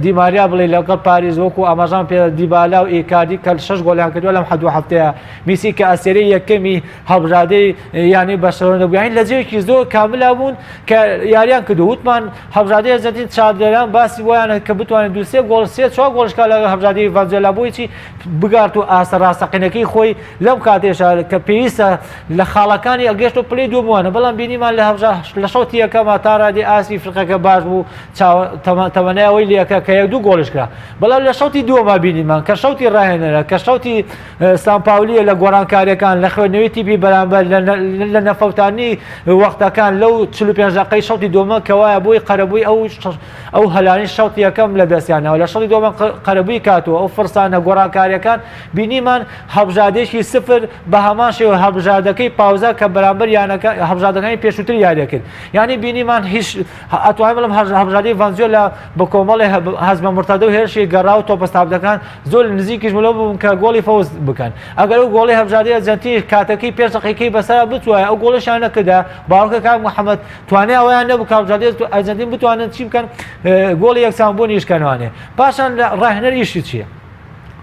دیماریا بڵێ لەگەڵ پاریز وەکو ئاماژان پێ دیبالا و ئیکاردی کە 6 گۆڵیان کردووە لەم هەدوو هەفتەیە میسی کە ئەسێرەی یەکەمی هەڵبژاردەی یانی بەشەرۆنە بووین لە جێوێکی زۆر کاملا بوون کە یاریان کردو وتمان هەڵبژاردەی ئەرجەنتین چاودێران باسی وایانە کە بتوانێت دو سێ گۆڵ سێ چوار گۆڵشکا لە هەڵبژاردەی ڤەنزوێلا بۆیچی بگات و ئاسە ڕاستەقینەکەی خۆی لەم کاتێشە کە پێویستە لە خاڵەکانی ئەگەشت و پلەی دووەمانە بەڵام بینیمان لە شەوتی یەکەمە تا ڕادی ئاسی فرقەکە باش بوو تەمەنایەوەی لەکە کە یەک دوو گۆڵش کرا بەڵام لە شەوتی دووەمە بینیمان کە شەوتی ڕاهێنەرە کە شەوتی سامپاولیە لە گۆڕانکاریەکان لە خوێندنەوەی تیپی بەرامبەر لە نەفەوتانی وەختەکان لەو 45 دقەی شەوتی دووەمە کەوایە بۆی قەرەبووی ئەو هەلانی شەوتی یەکەم لە دەستیانەوە لە شەوتی دووەمە قەرەبووی کاتەوە ئەو فرسانە گۆڕانکاریەکان بینیمان هەڵبژاردێکی سفر بە هەمان شێوە هەڵبژاردەکەی پاوزە کە بەرامبەر یانەکە هەڵبژاردەکانی پێشووتر یاری کرد یعنی بینیمان هیچ ئەتوانین بڵم هەڵبژاردەی ڤەنزوێلا بە کۆمەڵی هەزمە مرتەدە و هێرشی گەڕا و تۆپەستابدەکان زۆر نزیکیش ملۆ بوون کە گۆڵی فەوز بکەن ئەگەر ئەو گۆڵی هەڵبژاردەی ئەرجەنتین کاتەکەی پێش دقیقەی بەسەرا بتوایە ئەو گۆڵیشیان نەکردا باوەڕکە کاک محەممەد توانای ئەویان نەبوو کە هەڵبژاردەی ئەرجەنتین بتوانن چی بکەن گۆڵی یەکسان بۆ نیشکەنوانێ پاشان ڕاهێنەریشی چییە؟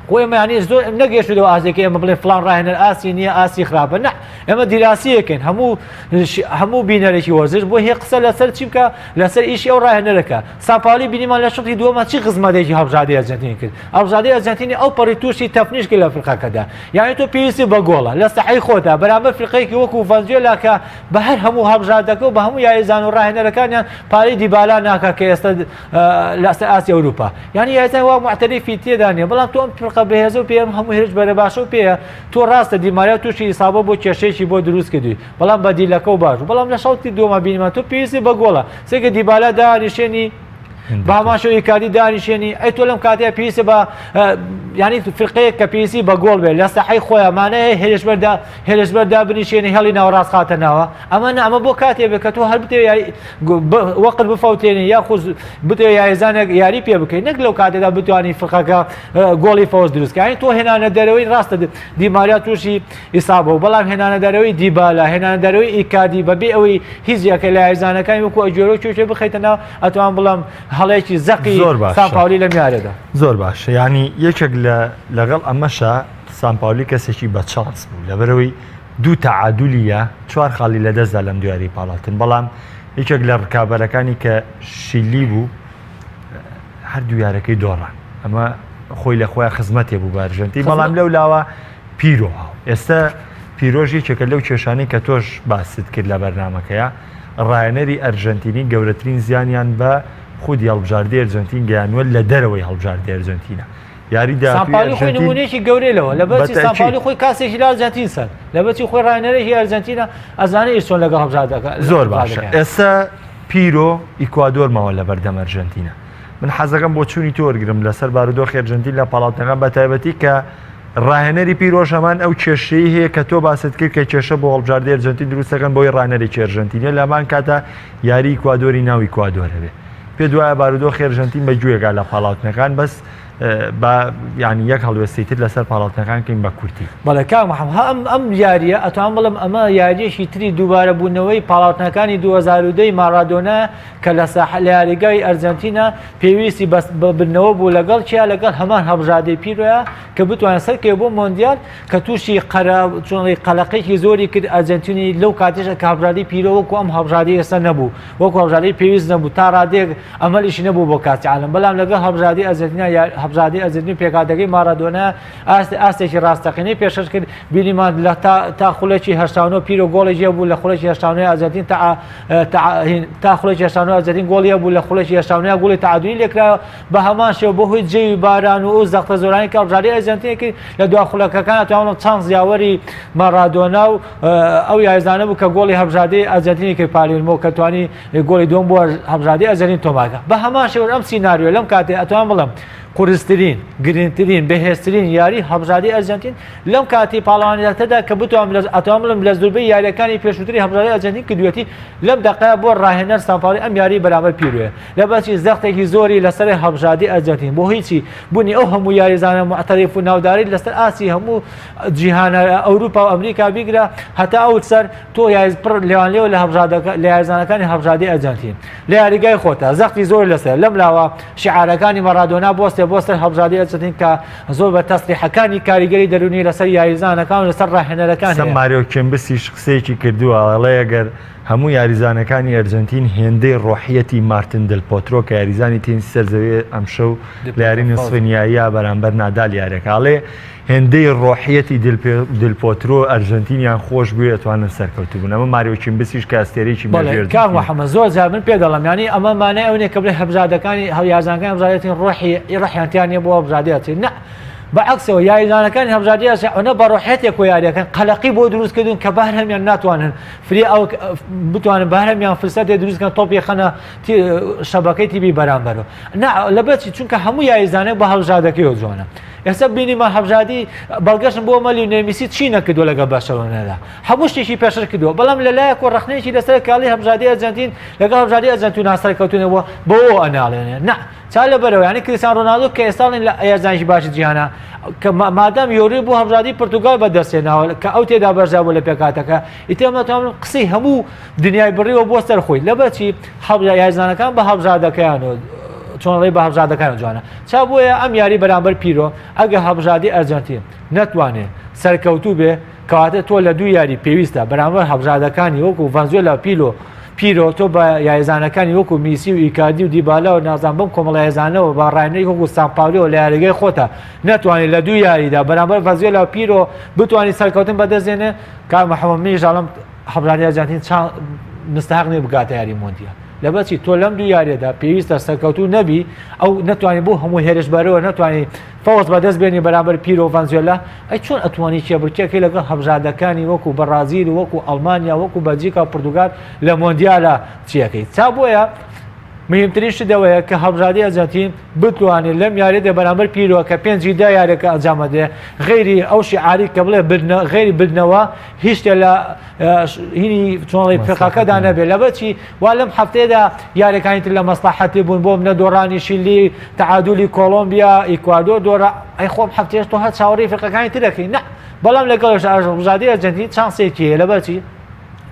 خۆی معنی زۆر نەگەشتەوە ئازێکی ئێمە بڵێ فلان ڕاهێنەر ئاسی نییە ئاسی خراپە نە ئێمە دیراسیەکەین هەموو بینەرێکی وەرزش بۆ هێ قسە لەسەر چی بکە لەسەر ئیشی ئەو ڕاهێنەرەکە ساپاولی بینیمان لە شوتی دووەمە چی خزمەتێکی هەڵبژاردەی ئەرجەنتین کرد هەڵبژاردەی ئەرجەنتینی ئەو پەڕی تووشی تەفنیش کرد لە فرقەکەدا یعنی تۆ پێویستی بە گۆڵە لە سەحەی خۆتا بەرامبەر فرقەیەکی وەکو ڤەنزوێلا کە بە هەر هەموو هەڵبژاردەکە و بە هەموو یاریزان و ڕاهێنەرەکانیان پارەی دیبالا ناکە کە ئێستا لەسەر ئاسی ئەوروپا یعنی یاریزان وا معتەرفی تێدا نیە بەڵام تۆ ئەم فرقە بەهێز و پێم هەموو هێرش بەرە باشە و پێە تۆ ڕاستە دیماریا تووشی ئیسابە بۆ کێشەیەکی بۆ دروست کردووی بەڵام بە دیلەکە و باش بەڵام لە شەوتی دووەمە بینیمان تۆ پێویستی بە گۆڵە سێکە دیبالا دانیشێنی بە هەماشەوەی کاری دانیشێنی ئەی تۆ لەم کاتەیە پێویستە بە ینی فرقەیەک کە پێویستی بە گۆڵ بێت لە سەحەی خۆیانمانەیە هێرشبەردا بنیشێنی هەڵی ناوەڕاست خاتە ناوە ئەمە بۆ کاتێ بێت کە تۆ هەر بتێ وەقت بفەوتێنی یاخود بتێ یاریزانێک یاری پێ بکەیت نەک لەو کاتێدا بتوانانی فرقەکە گۆڵی فەوز دروستکە تۆ هێنانە دەرەوەی ڕاستە دیماریا تووشی ئیسابە و بەڵام هێنانە دەرەوەی دیبالا هێنانە دەرەوەی ئیکادی بەبێ ئەوەی هیچ یەکە لە یاریزانەکانی وەکو ئەجۆرە کوێ بخەیتە ناو ئەتوان بڵام هەڵەیەکی زەقی سامپاولی لەم یارەدا زۆر باشە ینی یەکێک لەگەڵ ئەمەشە سامپاولی کەسێکی بە چانس بوو لەبەرەوەی دوو تەعادولیە چوار خاڵی لەدەستدا لەم دیاری پاڵاتن بەڵام یەکێک لە ڕکابەرەکانی کە شیلی بوو هەردوو یارەکەی دۆڕان ئەمە خۆی لە خۆیان خزمەتێ بوو بە ئەرجەنتین بەڵام لەو لاوە پیرۆ ئێستا پیرۆژ یەکێکە لەو کێشانەی کە تۆش باست کرد لە بەرنامەکەیە ڕاهێنەری ئەرجەنتینی گەورەترین زیانیان بە خودی هەڵبژاردەی ئەرجەنتینە گەیانوە لە دەرەوەی هەڵبژاردەی ئەرجەنتینە یاریدا سامپالی خۆی نمونەیەکی گەورەیەوە لەبەرچی سامپالی خۆی کاسێکی لە ئەرجەنتین سەر لەبەرچی خۆی ڕاهێنەرێکی ئەرجەنتینە ئەزانێ چۆن لەگەڵ هەڵبژاردەکە زۆر باشە ئێستا پیرۆ ئیکوادۆرمەوە لە بەردەم ئەرجەنتینە من حەزەکەم بۆ چوونی تۆ وەرگرم لەسەر بارودۆخی ئەرجەنتین لە پاڵاوتەکان بە تایبەتی کە ڕاهێنەری پیرۆژەمان ئەو کێشەی هەیە کە تۆ باست کرد کە کێشە بۆ هەڵبژاردەی ئەرجەنتین دروستەکەن بۆی ڕاهێنەرێکی ئەرجەنتینە لەمان کاتە یاری ئیکوادۆری ناو ئیکوادۆرە بێ پێ دوایە بارودۆخی ئەرجەنتین بە گوێگا لە پاڵاوتنەکان بەس ینی یەک هەڵوێستی تر لەسەر پاڵاوتنەکان کەین بە کورتی بەڵێ کاک محەممەد ئەم یاریە ئەتوان بڵم ئەمە یاریەشی تری دووبارە بوونەوەی پاڵاوتنەکانی 2010 مارادۆنا کە لە ساحل یاریگای ئەرجەنتینە پێویستی بنەوە بوو لەگەڵ چیا لەگەڵ هەمان هەڵبژاردەی پیرۆیە کە بتوانێت سەرکێ بۆ مۆندیال کە تووشی چۆنڵی قەلەقێکی زۆری کرد ئەرجەنتینی لەو کاتێشە کە هەڵبژاردەی پیرۆ وەکو ئەم هەڵبژاردەی ئێستا نەبوو وەکو هەڵبژاردەی پێویست نەبوو تا ڕادێک ئەمەلیشی نەبوو بۆ کاتی عالم بەڵام لەگەڵ هەڵبژاردەی ئەرجەنتینە هەبژادی ئەرجنتین پێکاتەکەی مارادۆنا ئاستێکی ڕاستەقینەی پێشەش کرد بینیمان لە تا خولێکی هەشتاونە پیرۆ گۆڵی جێ بوو لە خولێکی هەشتاونەی ئەرجنتین تا خولێکی هەشتاونە ئەرجنتین گۆڵیە بوو لە خولێکی هەشتاونەیە گۆڵی تعادلی لێکرا بە هەمان شێوە بۆ هۆی جێوی باران و زەختە زۆرانی کە هەبژادی ئەرجنتینێکی لە دوا خولەکەکان توانم چەند زیاوەری مارادۆنا و ئەو یاریزانە بوو کە گۆڵی هەبژادی ئەرجنتینی کرد پالێرمۆ کە توانی گۆڵی دوم بۆ هەبژادی ئەرجنتین تۆماکە بە هەمان شێوە ئەم سیناریۆ لەم کاتێ ئەتوان بڵم قورسترین گرنگترین بەهێزترین یاری هەبژادی ئەرجنتین لەم کاتی پاڵەوانیەتەدا کە بتوانم ئەتوان بڵم لە زۆربەی یاریەکانی پێشووتری هەبژادی ئەرجنتین کردوێتی لەم دقەیە بۆ ڕاهێنەر سامپاڵی ئەم یاری بەرامبەر پیرۆیە لەبەرچی زەختێکی زۆری لەسەر هەبژادی ئەرجنتین بۆ هیچی بوونی ئەو هەموو یاریزانە معتەرف و ناوداری لەسەر ئاسی هەموو جیهانە ئەوروپا و ئەمریکا بیگرە هەتا ئەو سەر تۆ لێوان لێوە لە یاریزانەکانی هەبژادی ئەرجنتین لە یاریگای خۆتە زەختی زۆر لەسەر لەم لاوە شعارەکانی مارادۆنا بۆ سەر هەبژادی ئەرجنتین کە زۆر بە تەسریحەکانی کاریگەری دەرونی لەسەر یاریزانەکان و لەسەر ڕاهێنەرەکان ماریۆ کێمبسیش قسەیەکی کردووە ئەڵێ ئەگەر هەموو یاریزانەکانی ئەرجنتین هێندەی ڕۆحیەتی مارتن دل پۆترۆ کە یاریزانی تێنسی سەرزەوێ ئەمشەو لە یاری نسفنیاییە بەرامبەر نادال یاریەکەڵێ هێندەی ڕۆحیەتی دل پۆترۆ ئەرجنتینیان خۆش بووی ئەتوانن سەرکەوتو بوون ئەمە ماریۆ کێمبسیش کە ئەستێرەیەکی مەژێر کاک محەممەد زۆر جار من پێ دەڵم ینی ئەمە مانای ئەوەیە کە بڵێ هەبژادەکانی یاریزانەکانی هەبژادەتین ڕۆحیانتیان نیە بۆ هەبژادەتی نە بەعکسەوە یاریزانەکانی هەبژادی ئەوە بە ڕۆحێتێک و یاریەکەن قەلەقی بۆ دروستکردون کە بەهر هەمیان ناتوانن فری ئەو بتوانن بەهر هەمیان فرسەتێ دروستکەن تۆپی خەنە شەبەکەی تیبی بەرامبەرەوە لەبەرچی چونکە هەموو یاریزانەی بە هەبژادەکەیەوە جوانە ئێستا بینیمان هەبژادی بەڵگەشم بۆ مەلی نێمیسی چی نەکردو لەگە بەشەوەنەدا هەموو شتێکی پێشر کردووە بەڵام لەلایەک و ڕخنەیەکی لەسەر کاڵی هەبژادی ئەرجنتین لەگەڵ هەبژادی ئەرجنتین ناسەرکەوتونەوە بەوە ئەناڵێنێ نە چا لەبەرەوە ینی کریستیانو رۆنالدۆ کە ئێستاڵین لە یاریزانێکی باشی جیهانە کە مادام یۆری بۆ هەبژادی پرتوگال بەدەستێناوە کە ئەو تێدا بەرزا بوو لە پێکاتەکە ئیتێمەتوان قسەی هەموو دنیای بڕیەوە بۆ سەر خۆی لەبەرچی یاریزانەکان بە هەبژادەکەیانەوە چۆنڵی بە هەبژادەکان جوانە چا بۆیە ئەم یاری بەرامبەر پیرۆ ئەگە هەبژادی ئەرجنتین نەتوانێت سەرکەوتوو بێ کەواتە تۆ لە دوو یاری پێویستە بەرامبەر هەبژادەکانی وەکو ڤەنزوێلا پیرۆ تۆ بە یاریزانەکانی وەکو میسی و ئیکاردی و دیبالا و نازان بم کۆمەڵە یاریزانەوە بە ڕایەنەی وەکو سامپاولیەوە لە یاریگای خۆتە ناتوانێت لە دوو یاریدا بەرامبەر ڤەنزوێلا و پیرۆ بتوانانی سەرکەوتن بەدەستێنێ کاک محەممەد میژاڵم هەبژادی ئەرجنتین مستحق نیە بگاتە یاری مۆندیال لەبەرچی تۆ لەم دوو یاریەدا پێویستە سەرکەوتوو نەبی ئەو نەتوانانی بۆ هەموو هێرش بەرەوە نەتوانانی فەوز بەدەست بێنی بەرامبەر پیرۆ ڤەنزوێلا ئەی چۆن ئەتوانی کێبڕکێکی لەگەڵ هەبژادەکانی وەکو بەرازیل و وەکو ئەڵمانیا وەکو بەلجیکا و پورتوگال لە مۆندیالە چیەکەی چا بۆیە مهمترین شت دەوەیە کە هەبژادی ئەرجنتین بتوانێت لەم یاریدا بەرامبەر پیرۆ کە پێنجی دا یاریەکە ئەنجامە دێ غیری ئەو شیعاری کە بڵێ غیری بردنەوە هیچ شتێ لە هینی چۆنڵی فقەکەدا نەبێت لەبەرچی وا لەم هەفتەیەدا یاریەکانی تر لە مەسلحەتی بوون بۆ منە دۆڕانی شیلی تعادولی کۆلۆمبیا ئیکوادۆر دۆڕە ئەی خۆم هەفتەیەش تۆ هەر چاوەڕێی فقەکانی تر دەکەین نە بەڵام لەگەڵش هەبژادی ئەرجنتین چانسێکی هەیە لەبەرچی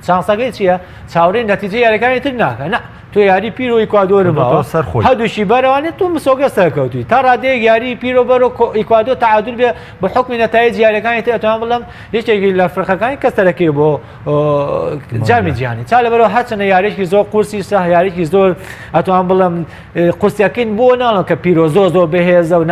چانسەکەی چییە چاوەڕێی نەتیجەی یاریەکانی تر ناکە نە تۆ یاری پیرۆ ئیکوادۆرمەوە هەردووشی بەرەوانێت تۆ مسۆگە سەرکەوتوی تا ڕادەیەک یاری پیرۆ بەرە ئیکوادۆ تعادل بێ بە حکمی نەتایج یاریەکانی تر ئەتوان بڵم یەکێکی لە فڕقەکانی کەسەرەکەی بۆ جامی جیهانی چا لەبەرەوە هەرچەنە یاریێکی زۆر قورسی سە یاریێکی زۆر ئەتوان بڵم قورسیەکەین بۆ ناڵم کە پیرۆ زۆر بەهێزە و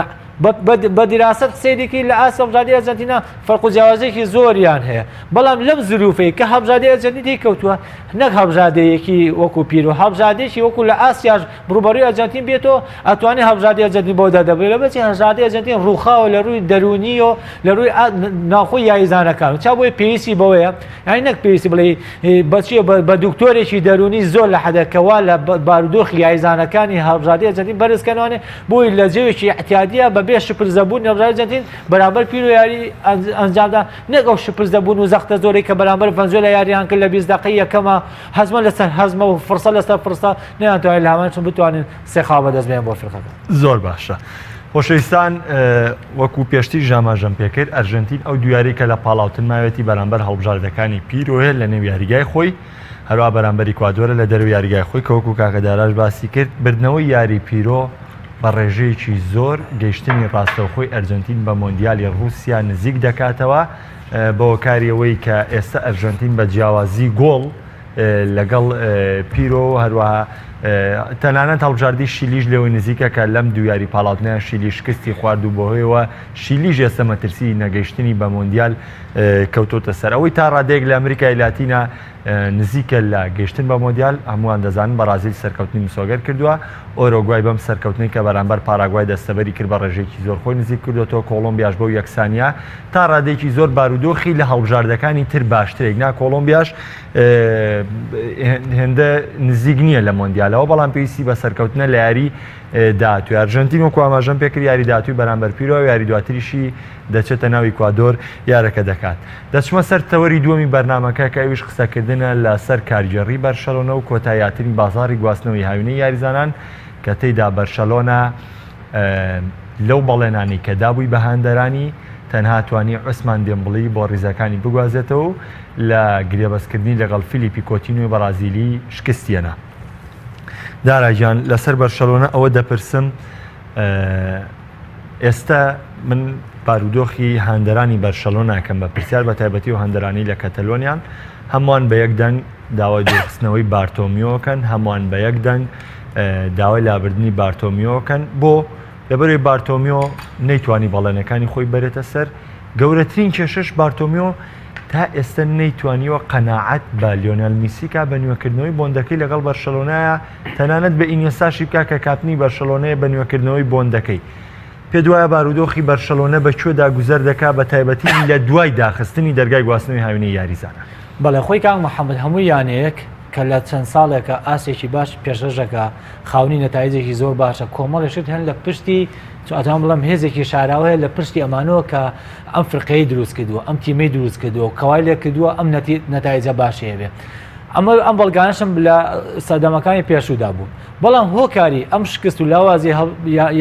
بە دیراست قسەیەکی لە ئاسە هەبژادی ئەرجنتینە فەرق و جیاوازێکی زۆریان هەیە بەڵام لەم زروفەی کە هەبژادی ئەرجنتین کەوتووە نەک هەبژادەیەکی وەکو پیرۆ هەبژادێکی وەکو لە ئاسیاش بڕوبەڕووی ئەرجنتین بێتەوە ئەتوانێت هەبژادی ئەرجنتین بۆ دەدەبێت لەبەرچی هەبژادی ئەرجنتین ڕووخاوە لە ڕووی دەرونی و لە ڕووی ناوخۆی یاریزانەکان چا بۆی پێویستی بەوەیە یعنی نەک پێویستی بڵێ بەچیە بە دکتۆرێکی دەرونی زۆر لە حەدەکەوا لە بارودۆخی یاریزانەکانی هەبژادی ئەرجنتین بەرزکەنوانێ بۆی لە جێوێکی احتیاطیە بەبێ شپرزەبوون هەبژادی ئەرجنتین بەرامبەر پیرۆ یاری ئەنجامدا نەک ئەو شپرزەبوون و زەختە زۆرەی کە بەرامبەر ڤەنزوێلا یاریان کرد لە 20 دقەی یەکەمە هەزمە لەسەر هەزمە و فرسە لەسەر فرسە نەیانتوانێت لە هەمانچون بتوانن سێ خاڵ بەدەست بێنن بۆ فڕقەکە زۆر باشە خۆشەویستان وەکو پێشتی ژاماژەم پێکرد ئەرژنتین ئەو دویاری کە لە پاڵاوتن ماوێتی بەرامبەر هەڵبژاردەکانی پیرۆیە لە نێو یاریگای خۆی هەروە بەرامبەر ئیکوادۆرە لە دەرەوەی یاریگای خۆی کە وەکو کاکەداراش باسی کرد بردنەوەی یاری پیرۆ بە ڕێژەیەکی زۆر گەیشتنی ڕاستەوخۆی ئەرجنتین بە مۆندیالی ڕووسیا نزیک دەکاتەوە بە هۆکاریەوەی کە ئێستا ئەرژنتین بە جیاوازی گۆڵ لەگەڵ پیرۆ هەروەها تەنانەت هەڵبژاردی شیلیش لەوەی نزیکە کە لەم دو یاری پاڵاوتنیان شیلی شکستی خوارد و بۆهۆیەوە شیلیژ ئێستا مەترسی نەگەیشتنی بە مۆندیال کەوتۆتە سەر ئەوەی تا ڕادێک لە ئەمریکای لاتینە نزیکە لە گەیشتن بە مۆندیال هەمووان دەزانن بەرازیل سەرکەوتنی مسۆگەر کردووە ئۆرۆگوای بەم سەرکەوتنی کە بەرامبەر پاراگوای دەستەبەری کرد بە ڕێژێکی زۆر خۆی نزیک کردوەوە کۆلۆمبیاش بەو یەکسانیا تا ڕادێکی زۆر بارودۆخی لە هەڵبژاردەکانی تر باشترێک نا کۆلۆمبیاش هێندە نزیک نییە لە مۆندیالەوە بەڵام پێویستی بە سەرکەوتنە لە یاری داهاتووی ئەرژەنتین وەکو ئاماژەم پێکرد یاری داهاتووی بەرامبەر پیرۆ یاری دواتریشی دەچێتە ناو ئیکوادۆر یارەکە دەکات دەچمە سەر تەوەری دووەمی بەرنامەکە کە ئەویش قسەکردنە لەسەر کارگێڕی بەرشەلۆنە و کۆتاییاترین بازاڕی گواستنەوەی هاوینەی یاریزانان کە تێیدا بەرشەلۆنە لەو بەڵێنانی کە دابووی بە هاندەرانی تەنها توانی عوسمان دێمبڵی بۆ ڕیزەکانی بگوازێتەوە و لە گرێبەستکردنی لەگەڵ فیلیپی کۆتینۆی بەرازیلی شکستیەنە. داراجان لەسەر بەرشەلۆنە ئەوە دەپرسم ئێستا من بارودۆخی هاندەرانی بەرشەلۆناکەم بە پرسیار بە تایبەتی و هاندەرانی لە کەتەلۆنیان هەمووان بە یەک دەنگ داوای دوورخستنەوەی بارتۆمیۆکەن هەمووان بە یەک دەنگ داوای لابردنی بارتۆمیۆکەن بۆ لەبەرەوەی بارتۆمیۆ نەیتوانی بەڵێنەکانی خۆی بەرێتە سەر گەورەترین کێشەش بارتۆمیۆ تا ئێستا نەیتوانیوە قەناعەت بە لیۆنێل میسیکا بە نوێکردنەوەی بۆندەکەی لەگەڵ بەرشەلۆنایە تەنانەت بە ئینیێستاشی بکا کە کاپنی بەرشەلۆنەیە بە نوێکردنەوەی بۆندەکەی پێ دوایە بارودۆخی بەرشەلۆنە بە کوێدا گوزەر دەکا بە تایبەتی لە دوای داخستنی دەرگای گواستنەوەی هاوینەی یاریزانە. بەڵێ خۆی کاک محەممەد هەموو یانەیەک کە لە چەند ساڵێکە ئاسێکی باش پێشەژەکە خاونی نەتایجێکی زۆر باشە کۆمەڵێشت هەن لە پشتی ئەتوان بڵم هێزێکی شاراوەیە لە پشتی ئەمانەوە کە ئەم فرقەی دروست کردووە ئەم تیمەی دروست کردووە کەوای لێ کردووە ئەم نەتایجە باشەیە بێ ئەم بەڵگانشم لە سەردەمەکانی پێشودا بوو بەڵام هۆکاری ئەم شکست و لاوازی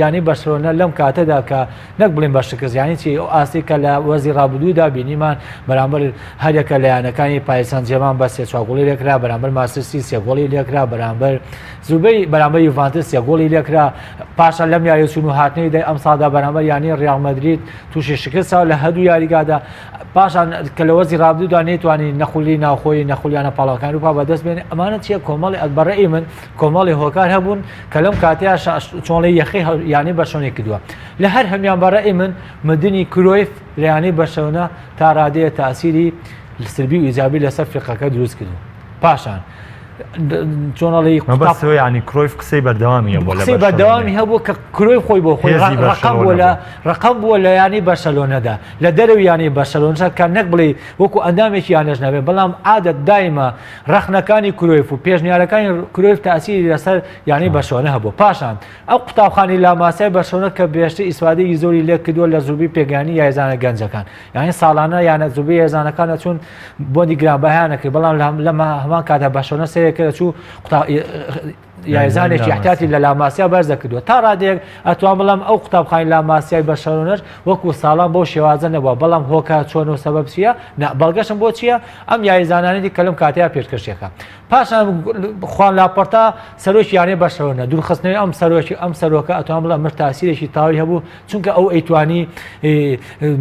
یانی بەرشەلۆنە لەم کاتەدا کە نەک بڵین بە شکست یانی چی ئەو ئاسی کە لە وەرزی ڕابردوودا بینیمان بەرامبەر هەرێکە لە یانەکانی پایسان جێمان بە سێ چواگۆڵی لێکرا بەرامبەر ماسرسی سێگۆڵی لێکرا بەرامبەر زوبەی بەرامبەر یوڤانتس سێگۆڵی لێکرا پاشان لەم یاری چون و هاتنەی دای ئەم ساڵدا بەرامبەر یانی ڕیاڵ مەدرید تووشی شکستەوە لە هەردوو یاریگادا پاشان کە لە وەرزی ڕابردوودا نەیتوانی نەخولی ناوخۆی نەخولیانە پاڵاکان و بەدەست بێنێ ئەمانە چیە کۆمەڵی ئەلبەڕێی من کۆمەڵی هۆکار هەبوون کە لەم کاتەیە چۆنڵی یەخی یانی بەرشەلۆنە کردووە لە هەر هەمیان بەڕێی من مدنی کرۆیف لە یانی بەرشەلۆنە تا ڕادەیە تاسیری سلبی و ئیجابی لەسەر فرقەکە دروست کردو پاشان چۆنەڵی بەسەوە ینی کرۆیف قسەی بەردەوامیە بۆ قسەی بەردەوامی هەبوو کە کرۆی خۆی بۆ خۆی ڕقم بووە لە یانی بەرشەلۆنەدا لە دەرەوی یانی بەرشەلۆنە کە نەک بڵێ وەکو ئەندامێکی یانەش نەبێت بەڵام عادەت دایمە ڕەخنەکانی کرۆیف و پێشنیارەکانی کرۆیف تاسیری لەسەر یانی بەرشەلۆنە هەبوو پاشان ئەو قوتابخانەی لاماسای بەرشەلۆنە کە بێشتر ئیسفادەی زۆری لێ کردووە لە زوبی پێگانی یاریزانە گەنجەکان یانی ساڵانە یانە زوبی یاریزانەکانە چون بۆندی گرانبەهایان نەکرد بەڵام لەمە هەمان کاتە بەرشەلۆنە سەرێکە چوو یاریزانێکی احتیاتی لە لاماسیا بەرز دەکردووە تا ڕادێک ئەتوان بڵام ئەو قوتابخانەی لاماسیای بەرشەلۆنەش وەکو ساڵان بۆ شێوازە نەبووە بەڵام هۆکار چۆن و سەبەب چییە بەڵگەشم بۆ چییە ئەم یاریزانانی کە لەم کاتەیە پێشکەشێکە پاشان خوان لاپۆرتا سەرۆکی یانی بەرشەلۆنە دوورخستنەوەی ئەم سەرۆکە ئەتوان بڵام مر تاسیرێکی تاوی هەبوو چونکە ئەو ئەیتوانی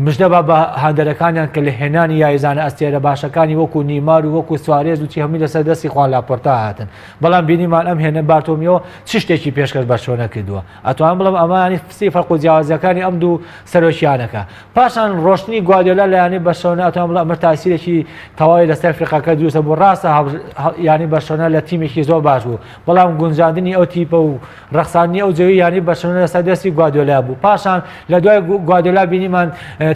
مژدە بە هاندەرەکانیان کە لە هێنانی یاریزانە ئەستێرە باشەکانی وەکو نیمار و وەکو سوارێز و چی هەمووی لەسەر دەستی خوان لاپۆرتا هاتن بەڵام بینیمان ئەم هێنە بارتۆمیەوە چ شتێکی پێشکەش بەرشەلۆنە کردووە ئەتوان بڵم ئەمانی فسی فەرق و جیاوازەکانی ئەم دوو سەرۆکیانەکە پاشان ڕۆشتنی گواردیۆلا لە یانی بەرشەلۆنە ئەتوان بڵم مر تاسیرێکی تەواوی لەسەر فرقەکە دروستە بوو ڕاستە یانی بەرشەلۆنە لە تیمێکی زۆر باش بوو بەڵام گونجاندنی ئەو تیپە و ڕەخساندنی ئەو جێوی یانی بەرشەلۆنە لەسەر دەستی گواردیۆلا بوو پاشان لە دوای گواردیۆلا بینیمان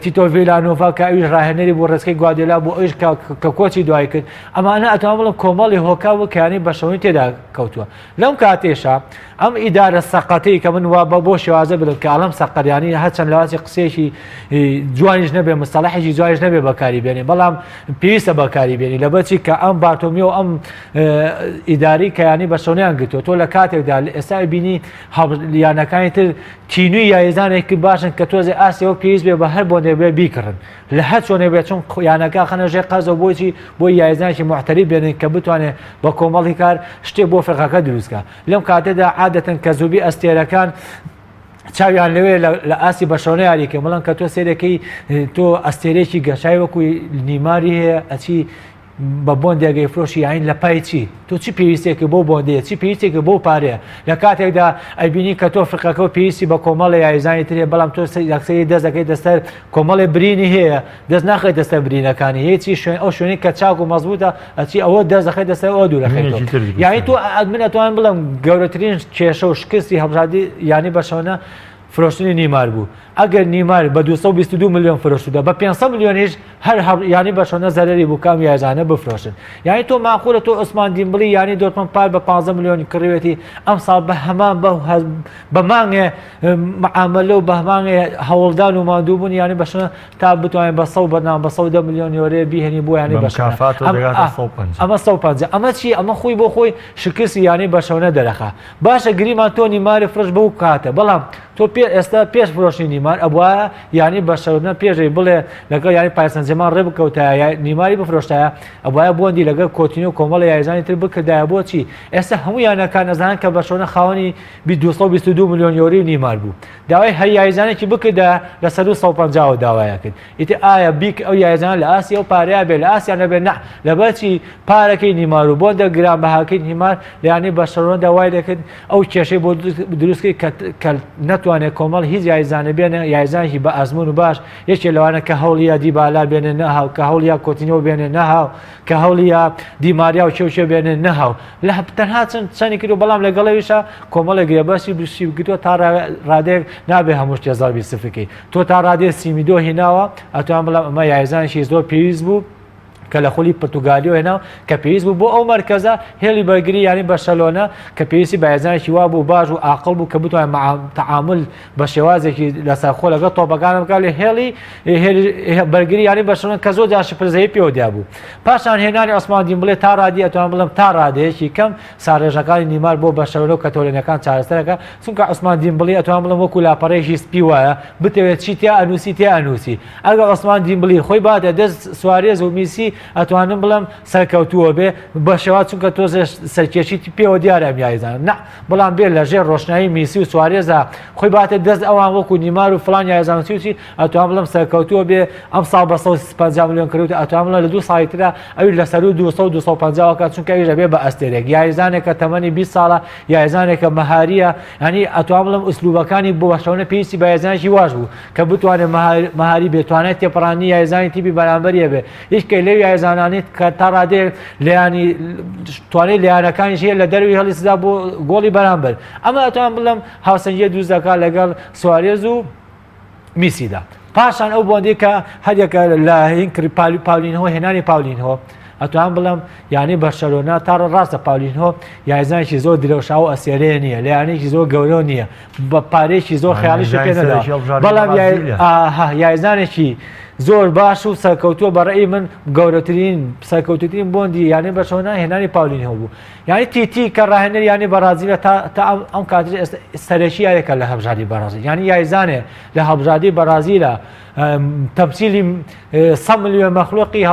تیتۆ ڤیلانۆڤا کە ئەویش ڕاهێنەری بۆ ڕێچکەی گواردیۆلا بوو ئەویش کە کۆچی دوای کرد ئەمانە ئەتوان بڵم کۆمەڵی هۆکار بوو کە یانی بەرشەلۆنە تێدا کەوتووە لەم کاتێشە ئەم ئیدارە سەقەتەی کە من وا بۆ شێوازە بدەم کە ئەڵەم سەقەریانی هەرچەند لەواسی قسێکی جوانیش نەبێ مستەڵەحێکی جوانیش نەبێ بەکاری بێنێ بەڵام پێویستە بەکاری بێنی لەبەرچی کە ئەم بارتۆمیۆ ئەم ئیداری کە یانی بەرشەلۆنیان گرتووە تۆ لە کاتێکدا ئێستا بینی یانەکانی تر تینووی یاریزانێکی باشن کە تۆزێ ئاسیەوە پێویست بێ بە هەر بۆ نێبێ بیکڕن لە هەر چۆنێ بێت چون یانەکە خەنەژێ قەرزە بۆچی بۆ یاریزانێکی محتەری بێنن کە بتوانێت بە کۆمەڵی کار شتێک بۆ فرقەکە دروستکە لەم کاتێدا عادەتەن کە زوبی ئەستێرەکان چاویان لەوێ لە ئاسی بەرشەلۆنە یاریکە بەڵام کە تۆ سێرەکەی تۆ ئەستێرێکی گەشای وەکو نیماری هەیە ئەچی بە بۆندێگەی فرۆشی یاین لە پای چی تۆ چی پێویستێکی بۆ بۆندەیە چی پێویستێکی بۆ پارەیە لە کاتێکدا ئەبینی کە تۆ فرقەکە و پێویستی بە کۆمەڵی یاریزانی ترێ بەڵام تۆ یەکسەری دەست دەکەیت دەستەر کۆمەڵی برینی هەیە دەست ناخێت دەستە برینەکانی هیچی شوێن ئەو شوێنی کە چاک و مەزبوطە ئەچی ئەوە دەست دەخێت دەستەر ئەوە دوورەکەیت یانی تۆ من ئەتوانم بڵم گەورەترین کێشە و شکستی هەڵبژاردی یانی بەشەوەنە فرۆشتنی نیمار بوو ئەگەر نیمار بە 222 میلیۆن فرۆشتودا بە 500 میلیۆنیش هەر یانی بەشەوەنە زەرەری بوو کام یاریزانە بفرۆشن یانی تۆ ماخورە تۆ عوسمان دیمبڵی یانی دۆرتمەند پار بە 15 میلیۆنی کڕوێتی ئەم ساڵ بە هەمان بە مانگێ معاملە و بە هەمانگێ هەوڵدان و ماندووبوون یانی بەشەوەنە تا بتوانین بە 100 بەنام بە 110 میلیۆن یۆرە بیهێنی بۆ یانی بەشەوەنە ئەمە 150 ئەمە چی ئەمە خۆی بۆ خۆی شکستی یانی بەشەوەنە دەرەخا باشە گریمان تۆ نیماری فرۆش بەو کاتە بەڵام تۆ ئێستا پێش فرۆشتنی نیمار ئەوە یانی بەشەوەنە پێشەی بڵێ لەگەڵ یانی پایسەنجەمان ڕێ بکەوتایە نیماری بفرۆشتایە ئەوە بۆندی لەگەڵ کۆتینی و کۆمەڵی یاریزانی تر بکردایە بۆچی ئێستا هەموو یانەکان ئەزانن کە بەشەوەنە خاوەنی 222 میلیۆن یۆرەی نیمار بوو داوای هەر یاریزانێکی بکردە لەسەر 150 داوایە کرد ئیتر ئایا بیک ئەو یاریزانە لە ئاسیا و پارەیە بێ لە ئاسیا نەبێ نە لەبەرچی پارەکەی نیمار و بۆندە گرانبەهاکەی نیمار لە یانی بەشەوەنە داوای دەکرد ئەو کێشەی بۆ دروستکەی کە نەتوانێت کۆمەڵ هیچ یاریزانە بێنە یاریزانێکی بە ئەزمون و باش یەکێ لەوانە کە هەوڵیا دیبالا بێنە نەهاو کە هەوڵیا کۆتینەوە بێنە نەهاو کە هەوڵیا دیماریا و چێوچێ بێنە نەهاو لە تەنها چەندی کرد و بەڵام لەگەڵەویشە کۆمەڵە گرێبەسی بشی بگرتووە تا ڕادێک نابێ هەموو شتێ سفەکەی تۆ تا ڕادێ سیمیدۆ هێناوە ئەتوان بڵام ئەمە یاریزانێکی زۆر پێویست بوو کە لە خۆلی پرتوگالیۆ هێنا کە پێویست بوو بۆ ئەو مەرکەزە هێڵی بەرگری یانی بەشەلۆنە کە پێویستی بە یاریزانێکی وا بوو باش و عاقڵ بوو کە بتوانێت تەعامل بە شێوازێکی لەسەر خۆ لەگەڵ تۆپەکانە بکات لە هێڵی بەرگری یانی بەشەلۆنە کە زۆر جار شپرزەیی پێوەدیا بوو پاشان هێنانی عوسمان دیمبڵێ تا ڕادی ئەتوان بڵم تا ڕادەیەکی کەم ساڕێژەکانی نیمار بۆ بەشەلۆنە و کەتۆلێنەکان چارەسەرەکە چونکە عوسمان دیمبڵی ئەتوان بڵم وەکو لاپەڕەیەکی سپی وایە بتەوێت چی تیا ئەنووسی تیا ئەنووسی ئەگەر عوسمان دیمبڵی خۆی باتە دەست سوارێز و میسی ئەتوانم بڵم سەرکەوتووە بێ بە شێوات چونکە تۆزە سەرکێشی پێوە دیارە یاریزان نە بەڵام بێت لەژێر ڕۆشنایی میسی و سوارێزە خۆی باتە دەست ئەوان وەکو نیمار و فلان یاریزانچی ئەتوان بڵم سەرکەوتووە بێ ئەم ساڵ بە 150 میلیۆن کردوتە ئەتوان بڵم لە 2 ساڵی ترە ئەوی لەسەر 250 کات چونکە ئەویژە بێ بە ئەستێرێک یاریزانێکە تەمەنی 20 ساڵە یاریزانێکە مەهاریە ینی ئەتوان بڵم ئوسلوبەکانی بۆ بەشەوەنە پێویستی بە یاریزانێکی واش بوو کە بتوانێت مەهاری بێتوانێت تێپەڕانی یاریزانی تیپی بەرامبەریە بێ هیچکەی لەو یاریزانانێت کە تا ڕادێ لەیانی توانێت لیانەکانیش هەیە لە دەروی هەڵی سدا بۆ گۆڵی بەرامبەر ئەمە ئەتوان بڵم هاوسەنگیە دروست دەکات لەگەڵ سوارێز و میسیدا پاشان ئەو بۆندی کە هەرێکە لە هینکری پاولینهۆ هێنانی پاولینهۆ ئەتوان بڵم یانی بەشەلۆنە تا ڕاستە پاولینهۆ یاریزانێکی زۆر درەوشا و ئەسێرەیە نییە لە یانێکی زۆر گەورە نییە بە پارێکی زۆر خەیاڵیش پێ نەدا بەڵام یاریزانێکی زۆر باش و سەرکەوتووە بەڕێی من گەورەترین سەرکەوتوترین بۆندی یانی بەشەوەنە هێنانی پاولینهۆ بوو یانی تیتی کە ڕاهێنەر یانی بەرازیلە تا ئەم کاتژ سەرەکی یارێکە لە هەڵبژاردی بەرازیل یانی یاریزانێ لە هەڵبژاردی بەرازیلە تەمسیلی 100 میلیۆن مەخلوقی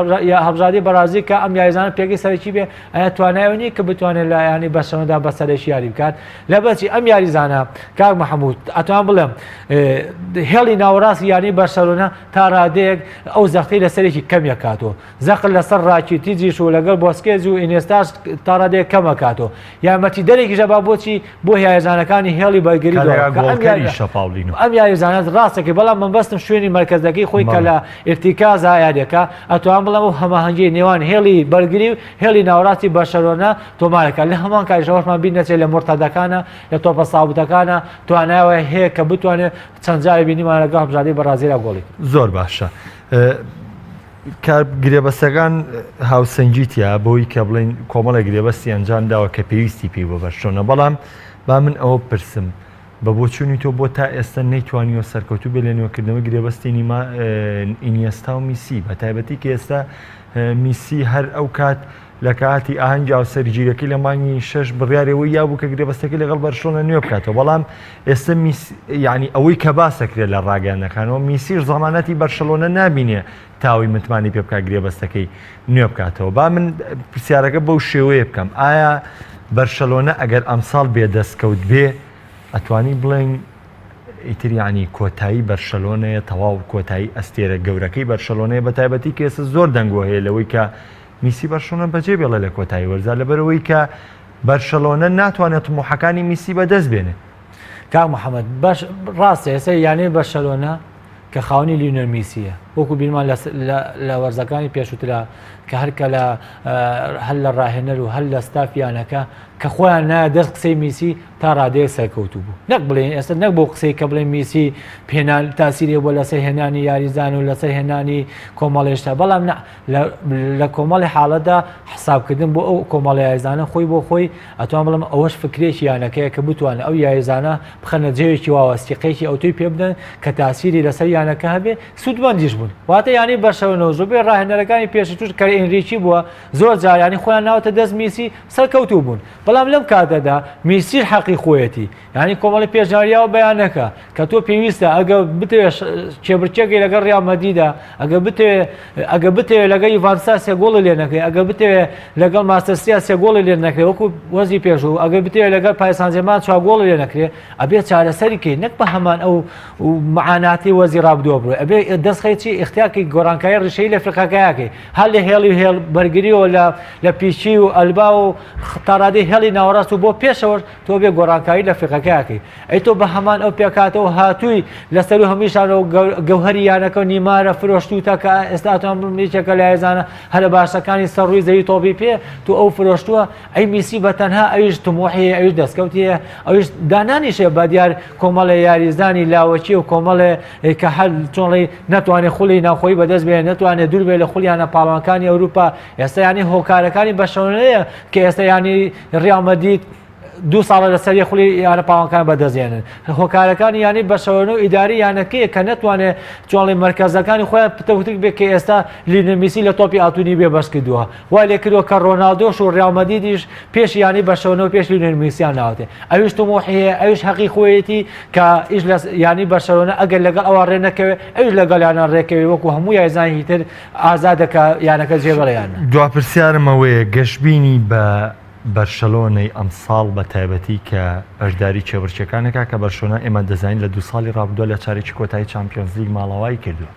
هەڵبژاردی بەرازیل کە ئەم یاریزانە پێگەی سەرەکی بێ ئایا توانایەوە نیە کە بتوانێت لە یانی بەشەوەنەدا بە سەرەکی یاری بکات لەبەرچی ئەم یاریزانە کاک مەحەموود ئەتوان بڵێم هێڵی ناوەڕاستی یانی بەشەلۆنە تا ڕادەیەک ئەو زەختەی لەسەرێکی کەمیە کاتۆ زەخت لەسەر ڕاکیتیجیش و لەگەڵ بۆسکێز و ئینێستاش تا ڕادەیەک کەمە کاتۆ یارمەتی دەرێکیشە با بۆچی بۆ یاریزانەکانی هێڵی بەرگری ئەم یاریزانە ڕاستەکەی بەڵام من بەستم شوێنی مەرکەزەکەی خۆی کە لە ئرتیکازە یاریەکە ئەتوان بڵم و هەماهەنگی نێوان هێڵی بەرگری و هێڵی ناوەڕاستی بەشەلۆنە تۆمارەکە لە هەمان کاریشەوەشمان بین نەچێت لە مرتەدەکانە لە تۆپە ساوتەکانە توانایەوە هەیە کە بتوانێت چەند جارێ بینیمان لەگەڵ هەڵبژاردی بەرازیلە گۆڵی زۆر باشە کار گرێبەستەکان هاوسەنگیتە بۆی کە بڵین کۆمەڵە گرێبەستی ئەنجام داوە کە پێویستی پێی بۆ بەشەوەنە بەڵام با من ئەوە پرسم بە بۆچوونی تۆ بۆ تا ئێستا نەیتوانیوە سەرکەوتوو بێ لە نوێکردنەوە گرێبەستی ئینیێستا و میسی بە تایبەتی کە ئێستا میسی هەر ئەو کات لە کاتی ئاهەنگی ئاوسەرگیریەکەی لە مانگی 6 بڕیارەوەی یا بوو کە گرێبەستەکەی لەگەڵ بەرشەلۆنە نوێ بکاتەوە بەڵام ئێستا ینی ئەوەی کە باسەکرێت لە ڕاگەیاندەکانەوە میسیش زەمانەتی بەرشەلۆنە نابینێ تاوی متمانی پێ بکات گرێبەستەکەی نوێ بکاتەوە با من پرسیارەکە بەو شێوەیە بکەم ئایا بەرشەلۆنە ئەگەر ئەمساڵ بێدەستکەوت بێ ئەتوانی بڵێن ئیتر ینی کۆتایی بەرشەلۆنەیە تەواو کۆتایی ئەستێرە گەورەکەی بەرشەلۆنەیە بە تایبەتی کە ئێستا زۆر دەنگۆ هەیە لەوەی کە میسی بەرشەلۆنە بەجێ بێڵێ لە کۆتایی وەرزە لەبەرەوەی کە بەرشەلۆنە ناتوانێت طموحەکانی میسی بەدەست بێنێ. کاک محەممەد باش ڕاستە ئێستا یانەی بەرشەلۆنە کە خاوەنی لیۆنەل میسیە وەکو بیرمان لە وەرزەکانی پێشووترا کە هەرکە لە هەل لە ڕاهێنەر و هەل لە ستافیانەکە کە خۆیان نایە دەست قسەی میسی تا ڕادەیە سەرکەوتوو بوو نەک بڵێن ئێستا نەک بۆ قسەی کە بڵێن میسی پێنان تاسیری بۆ لەسەر هێنانی یاریزان و لەسەر هێنانی کۆمەڵێشتا بەڵام لە کۆمەڵی حاڵەدا حسابکردن بۆ ئەو کۆمەڵی یاریزانە خۆی بۆ خۆی ئەتوان بڵم ئەوەش فکرێکی یانەکەیە کە بتوانە ئەو یاریزانە بخەنە جێوێکی واوەستیقەیەکی ئەوتۆی پێ بدەن کە تاسیری لەسەر یانەکە هەبێ سوودمەندیش بوون واتە یانی بەرشەلۆنە زۆربەی ڕاهێنەرەکانی پێشتر کە ئێنریکی بووە زۆر جار ینی خۆیان ناوەتە دەست میسی سەرکەوتوو بوون بەڵام لەم کاتەدا میسیر حەقی خۆیەتی ینی کۆمەڵی پێشنیاریاوە بەیانەکە کە تۆ پێویستە ئەگە بتوێ چێبرچێکی لەگەڵ ڕیال مەدریدا ئەگە بتوێ لەگەڵ یوڤانتسا سێ گۆڵی لێ نەکەی ئەگە بتوێ لەگەڵ ماستەرسیا سێ گۆڵی لێ نەکرێ وەکو وەزی پێشوو ئەگە بتوێ لەگەڵ پاریس سان ژێرمان چوار گۆڵی لێ نەکرێ ئەبێ چارەسەریکەی نەک بە هەمان ئەو معاناتی وەزی ڕابردووە بڕۆ ئەبێ دەستخەیەکی اختیارکی گۆڕانکاری ڕشەی لە فرقەکەیەکەی هەر لە هێڵی هێڵ بەرگریەوە لە پیشی و ئەلبا و تا ڕادەی هێڵی ناوەڕاست و بۆ پێشەوە تۆ بێ گۆڕانکاری لە فرقەکەیەکەی ئەی تۆ بە هەمان ئەو پێکاتەوە هاتووی لەسەر و هەمیشانەوە گەوهەری یانەکە و نیمارە فرۆشتوتە کە ئێستاتان بمیچێکە لە یێزانە هەرە باشەکانی سەرڕووی زەوی تۆپی پێ تو ئەو فرۆشتووە ئەی میسی بەتەنها ئەویش تمۆحی ئەویش دەستکەوتیە ئەویش دانانیشێ بە دیار کۆمەڵە یاریزانی لاوەچی و کۆمەڵێ کە هەر چۆڵی ناتوانێت خولی ناوخۆی بەدەست بێن ناتوانێت دوور بێ لە خولیانە پاڵەوانەکانی ئەوروپا ئێستا ینی هۆکارەکانی بەشەونەیە کە ئێستا ینی ڕیال مەدرید 2 ساڵە لەسەر خولی یانە پاڵەکان بەدەستێنن هۆکارەکانی ینی بەشەوەنە و ئیداری یانەکەیە کە ناتوانێت چۆڵی مرکزەکانی خۆیان پتەوتک بێت کە ئێستا لیۆنەل میسی لە تۆپی ئاتونی بێ بەش کردووە وای لێ کردووە کە ڕۆناڵدۆش و ڕیال مەدریدیش پێش ینی بەشەوەنە و پێش لیۆنەل میسیان ناوتێ ئەویش تمۆحیە ئەویش حەقی خۆیەتی کە ئیش ینی بەشەوەنە ئەگەر لەگەڵ ئەوە ڕێ نەکەوێت ئەویش لەگەڵ یانە ڕێکەوێ وەکو هەموو یاریزانی تر ئازادەکە یانەکە جێبەڵیان دواپرسیارمەوەیە گەشتبینی بە بەرشەلۆنەی ئەمساڵ بە تایبەتی کە ئەشداری چێبرچەکانەکە کە بەرشۆنە ئێمە دەزانین لە 2 ساڵی ڕابردووە لە چارێکی کۆتایی چامپیۆنز لیگ ماڵەوایی کردووە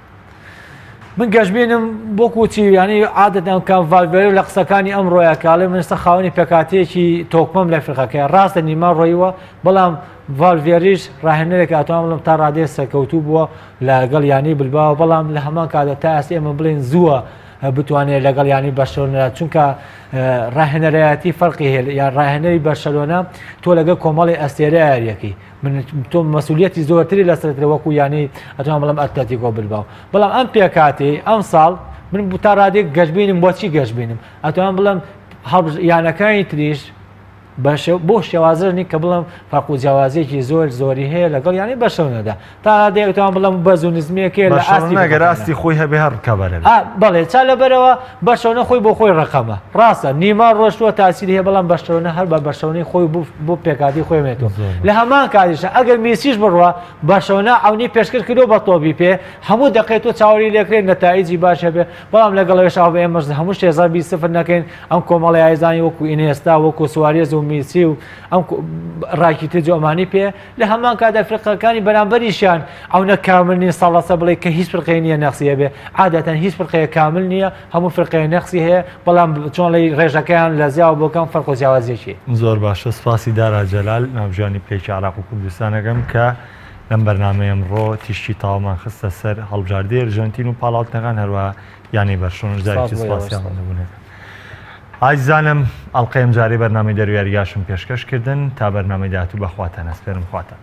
من گەشتبینم بۆکوچی ینی عادەتەن کە ڤالڤێرە لە قسەکانی ئەم ڕۆیە کاڵێ منستا خاوەنی پێکاتەیەکی تۆکمەم لە فرقەکەی ڕاستە نیمە ڕۆیوە بەڵام ڤالڤێریش ڕاهێنەرێک ئەتوان بڵم تا ڕادێ سەرکەوتوو بووە لەگەڵ ینی بلباوە بەڵام لە هەمان کاتە تا ئەستی ئێمە بڵێن زووە بتوانێت لەگەڵ ینی بەرشەلۆنە چونکە ڕاهێنەرایەتی فەرقی هەیە یان ڕاهێنەری بەرشەلۆنە تۆ لەگەڵ کۆمەڵی ئەستێرە یاریەکەی من تۆ مەسئولیەتی زۆرتری لەسەرترە وەکو ینی ئەتوان بڵم ئەتلەتیکۆ بلباو بەڵام ئەم پێکاتی ئەم ساڵ من تا ڕادێک گەشتبینم بۆچی گەشتبینم ئەتوان بڵم یانەکانی تریش بۆ شێوازرنی کە بڵم فەرق و جیاوازێکی زۆری هەیە لەگەڵ ینی بەشەونەدا تا دەیەوان بڵم بەز و نزمیەکە لە ئاستی خۆی هەبێ هەر کەبەرە بەڵێ چا لەبەرەوە بەشەونە خۆی بۆ خۆی ڕقەمە ڕاستە نیمار ڕۆشتووە تاسیری هەیە بەڵام بەشەونە هەر بە بەشەونەی خۆی بۆ پێکاتی خۆی مێتەوە لە هەمان کاتیشە ئەگەر میسیش بڕوە بەشەونە ئەونی پێشکرد کردو بە تۆبی پێ هەموو دەقێت و چاوەری لێکرێن نەتایجی باش هەبێ بەڵام لەگەڵەوەش ئەو ئێمەش هەموو شێزار 20 نەکەین ئەم کۆمەڵی یاریزانی وەکو ئینێستا وەکو سوارێز و میسی و ئەم ڕاکی تر جۆمانی پێ لە هەمان کاتدا فرقەکانی بەرامبەریشیان ئەو نەکامل نین ساڵەسە بڵێ کە هیچ فرقەی نییە نەخسیە بێ عادەتەن هیچ فرقەیە کامل نییە هەموو فرقەیە نەخسی هەیە بەڵام چۆن لەی ڕێژەکەیان لە زیاو بۆکەم فەرق و جیاوازیەکی زۆر باشە سپاسی دارا جەلال ناوژانی پلەی عراق و کوردستانەکەم کە لەم بەرنامەی ئەمڕۆ تیشتی تاوامان خستە سەر هەڵبژاردەی ئەرژەنتین و پاڵاوتنەکان هەروە یانی بەرشۆنش دایکی سپاسیان دەبوونێت ئازانم ئەڵلقەیەم جارێ بەرنامەی دەرویاریگاشم پێشکەشکردن تا بەرنامەی داهاتوو بەخواتان ئەسپێرم خواتان.